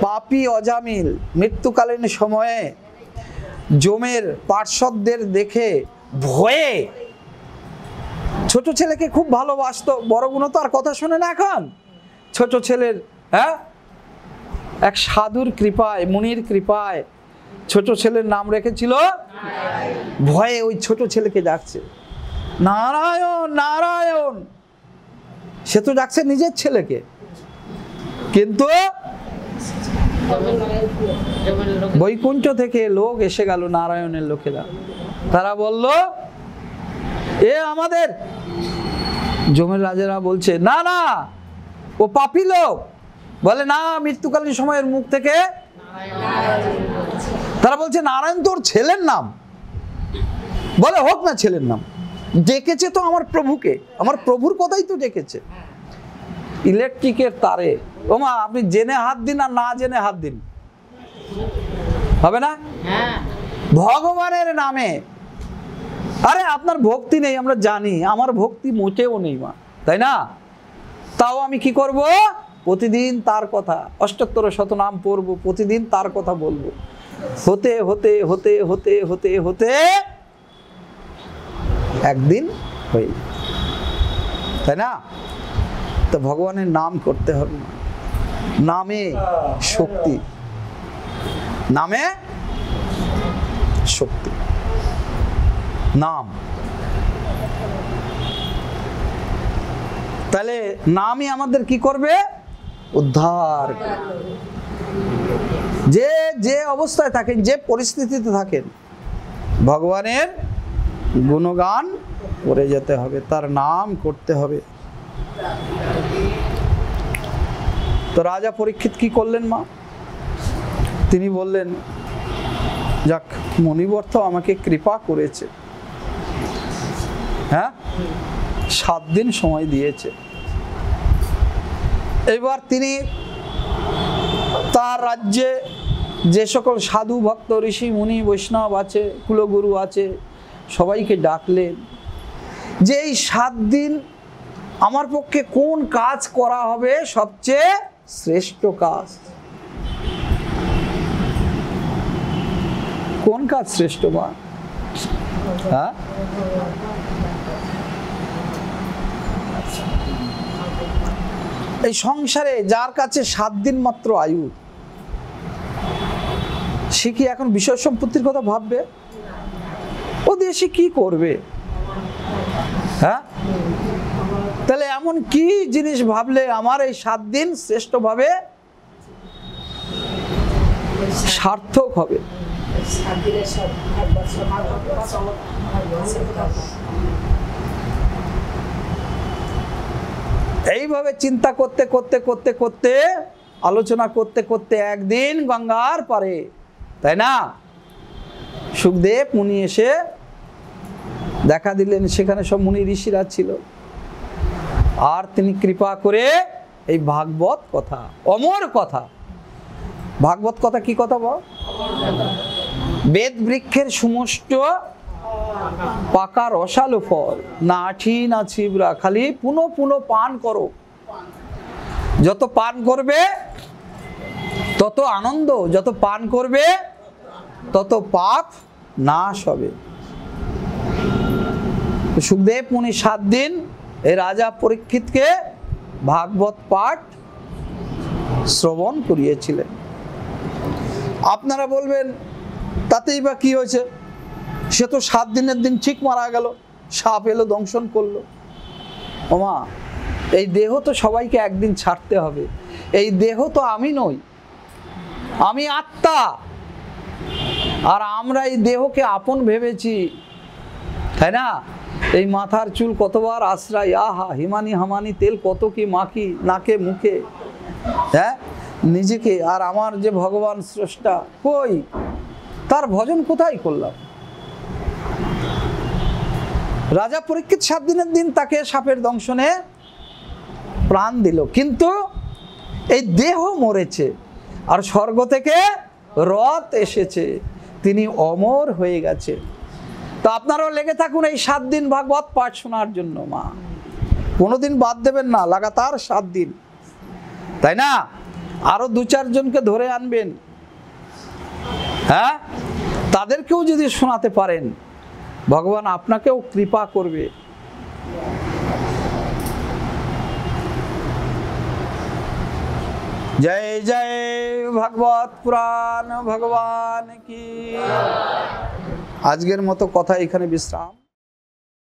Speaker 1: পাপী অজামিল মৃত্যুকালীন সময়ে যমের পার্শ্বদের দেখে ভয়ে, ছোট ছেলেকে খুব ভালোবাসতো, বড়গুলো তো আর কথা শোনে না এখন, ছোট ছেলের এক সাধুর কৃপায়, মুনির কৃপায় ছোট ছেলের নাম রেখেছিল। ভয়ে ওই ছোট ছেলেকে ডাকছে নারায়ণ নারায়ণ, সে তো ডাকছে নিজের ছেলেকে, কিন্তু বৈকুণ্ঠ থেকে লোক এসে গেল, নারায়ণের লোকেরা, তারা বলল এ আমাদের যমের রাজারা বলছে না না ও পাপী লোক, বলে না মৃত্যুকালীন সময়ের মুখ থেকে, তারা বলছে নারায়ণ তোর ছেলের নাম, বলে হোক না ছেলের নাম, ডেকেছে তো আমার প্রভুকে, আমার প্রভুর কথাই তো ডেকেছে। ইলেকট্রিকের তারে, ওমা আপনি জেনে হাত দিন আর না জেনে হাত দিন, হবে না? ভগবানের নামে, আরে আপনার ভক্তি নেই আমরা জানি, আমার ভক্তি মোটেও নেই মা, তাই না? তাও আমি কি করব? প্রতিদিন তার কথা, ৭৮ শতনাম পড়ব, প্রতিদিন তার কথা বলবো, হতে হতে হতে হতে হতে হতে একদিন হয়ে, তাই না? তো ভগবানের নাম করতে হবে, নামে শক্তি, নামে শক্তি, নাম। তাহলে নামই আমাদের কি করবে? উদ্ধার। যে যে অবস্থায় থাকেন, যে পরিস্থিতিতে থাকেন, ভগবানের গুণগান করে যেতে হবে, তার নাম করতে হবে। তো রাজা পরীক্ষিত কি করলেন মা? তিনি বললেন যাক, মণিবর্ত আমাকে কৃপা করেছে, হ্যাঁ 7 দিন সময় দিয়েছে। এবার তিনি তার রাজ্যে যে সকল সাধু ভক্ত ঋষি মুনি বৈষ্ণব আছে, কুলগুরু আছে, সবাইকে ডাকলেন যে এই 7 দিন আমার পক্ষে কোন কাজ করা হবে সবচেয়ে শ্রেষ্ঠ কাজ, কোন কাজ শ্রেষ্ঠ মা? হ্যাঁ, এই সংসারে যার কাছে 7 দিন মাত্র আয়ু, সে কি এখন বিষয় সম্পত্তির কথা ভাববে? ও দিয়ে সে কি করবে? হ্যাঁ, তাহলে এমন কি জিনিস ভাবলে আমার এই 7 দিন শ্রেষ্ঠভাবে সার্থক হবে? এইভাবে চিন্তা করতে করতে করতে করতে, আলোচনা করতে করতে একদিন গঙ্গার পারে, তাই না, সুখদেব মুনি এসে দেখা দিলেন, সেখানে সব মুনি ঋষিরা ছিল, আর তিনি কৃপা করে এই ভাগবত কথা, অমর কথা, ভাগবত কথা কি কথা বল? বেদ বৃক্ষের সমষ্ট পাকা রসালো ফল, না আঠি না ছিবরা, খালি পুনঃ পুনঃ পান করো, যত পান করবে তত আনন্দ, যত পান করবে তত পাপ নাশ হবে। সুখদেব মুনি 7 দিন এই রাজা পরীক্ষিতকে ভাগবত পাঠ শ্রবণ করিয়েছিলেন। আপনারা বলবেন তাতেই বা কি হয়েছে? সে তো 7 দিনের দিন ঠিক মারা গেল, সাপ এলো দংশন করলো। ওমা, এই দেহ তো সবাইকে একদিন ছাড়তে হবে, এই দেহ তো আমি নই, আমি আত্মা, আর আমরা এই দেহকে আপন ভেবেছি, তাই না? এই মাথার চুল কতবার আশ্রয়, আহা হিমানি হামানি তেল কত কি মাখি নাকে মুখে, হ্যাঁ নিজেকে, আর আমার যে ভগবান স্রষ্টা কই, তার ভজন কোথায় করলাম? রাজা পরীক্ষিত 7 দিনের দিন তাকে সাপের দংশনে প্রাণ দিল, কিন্তু এই দেহ মরেছে, আর স্বর্গ থেকে রথ এসেছে, তিনি অমর হয়ে গেছে। তো আপনারাও লেগে থাকুন এই 7 দিন ভাগবত পাঠ শোনার জন্য। মা কোনোদিন বাদ দেবেন না, লাগাতার 7 দিন, তাই না? আরো 2-4 জনকে ধরে আনবেন, হ্যাঁ, তাদেরকেও যদি শোনাতে পারেন ভগবান আপনাকেও কৃপা করবে। জয় জয় ভাগবত পুরাণ ভগবান কি। আজকের মতো কথা এখানে বিশ্রাম।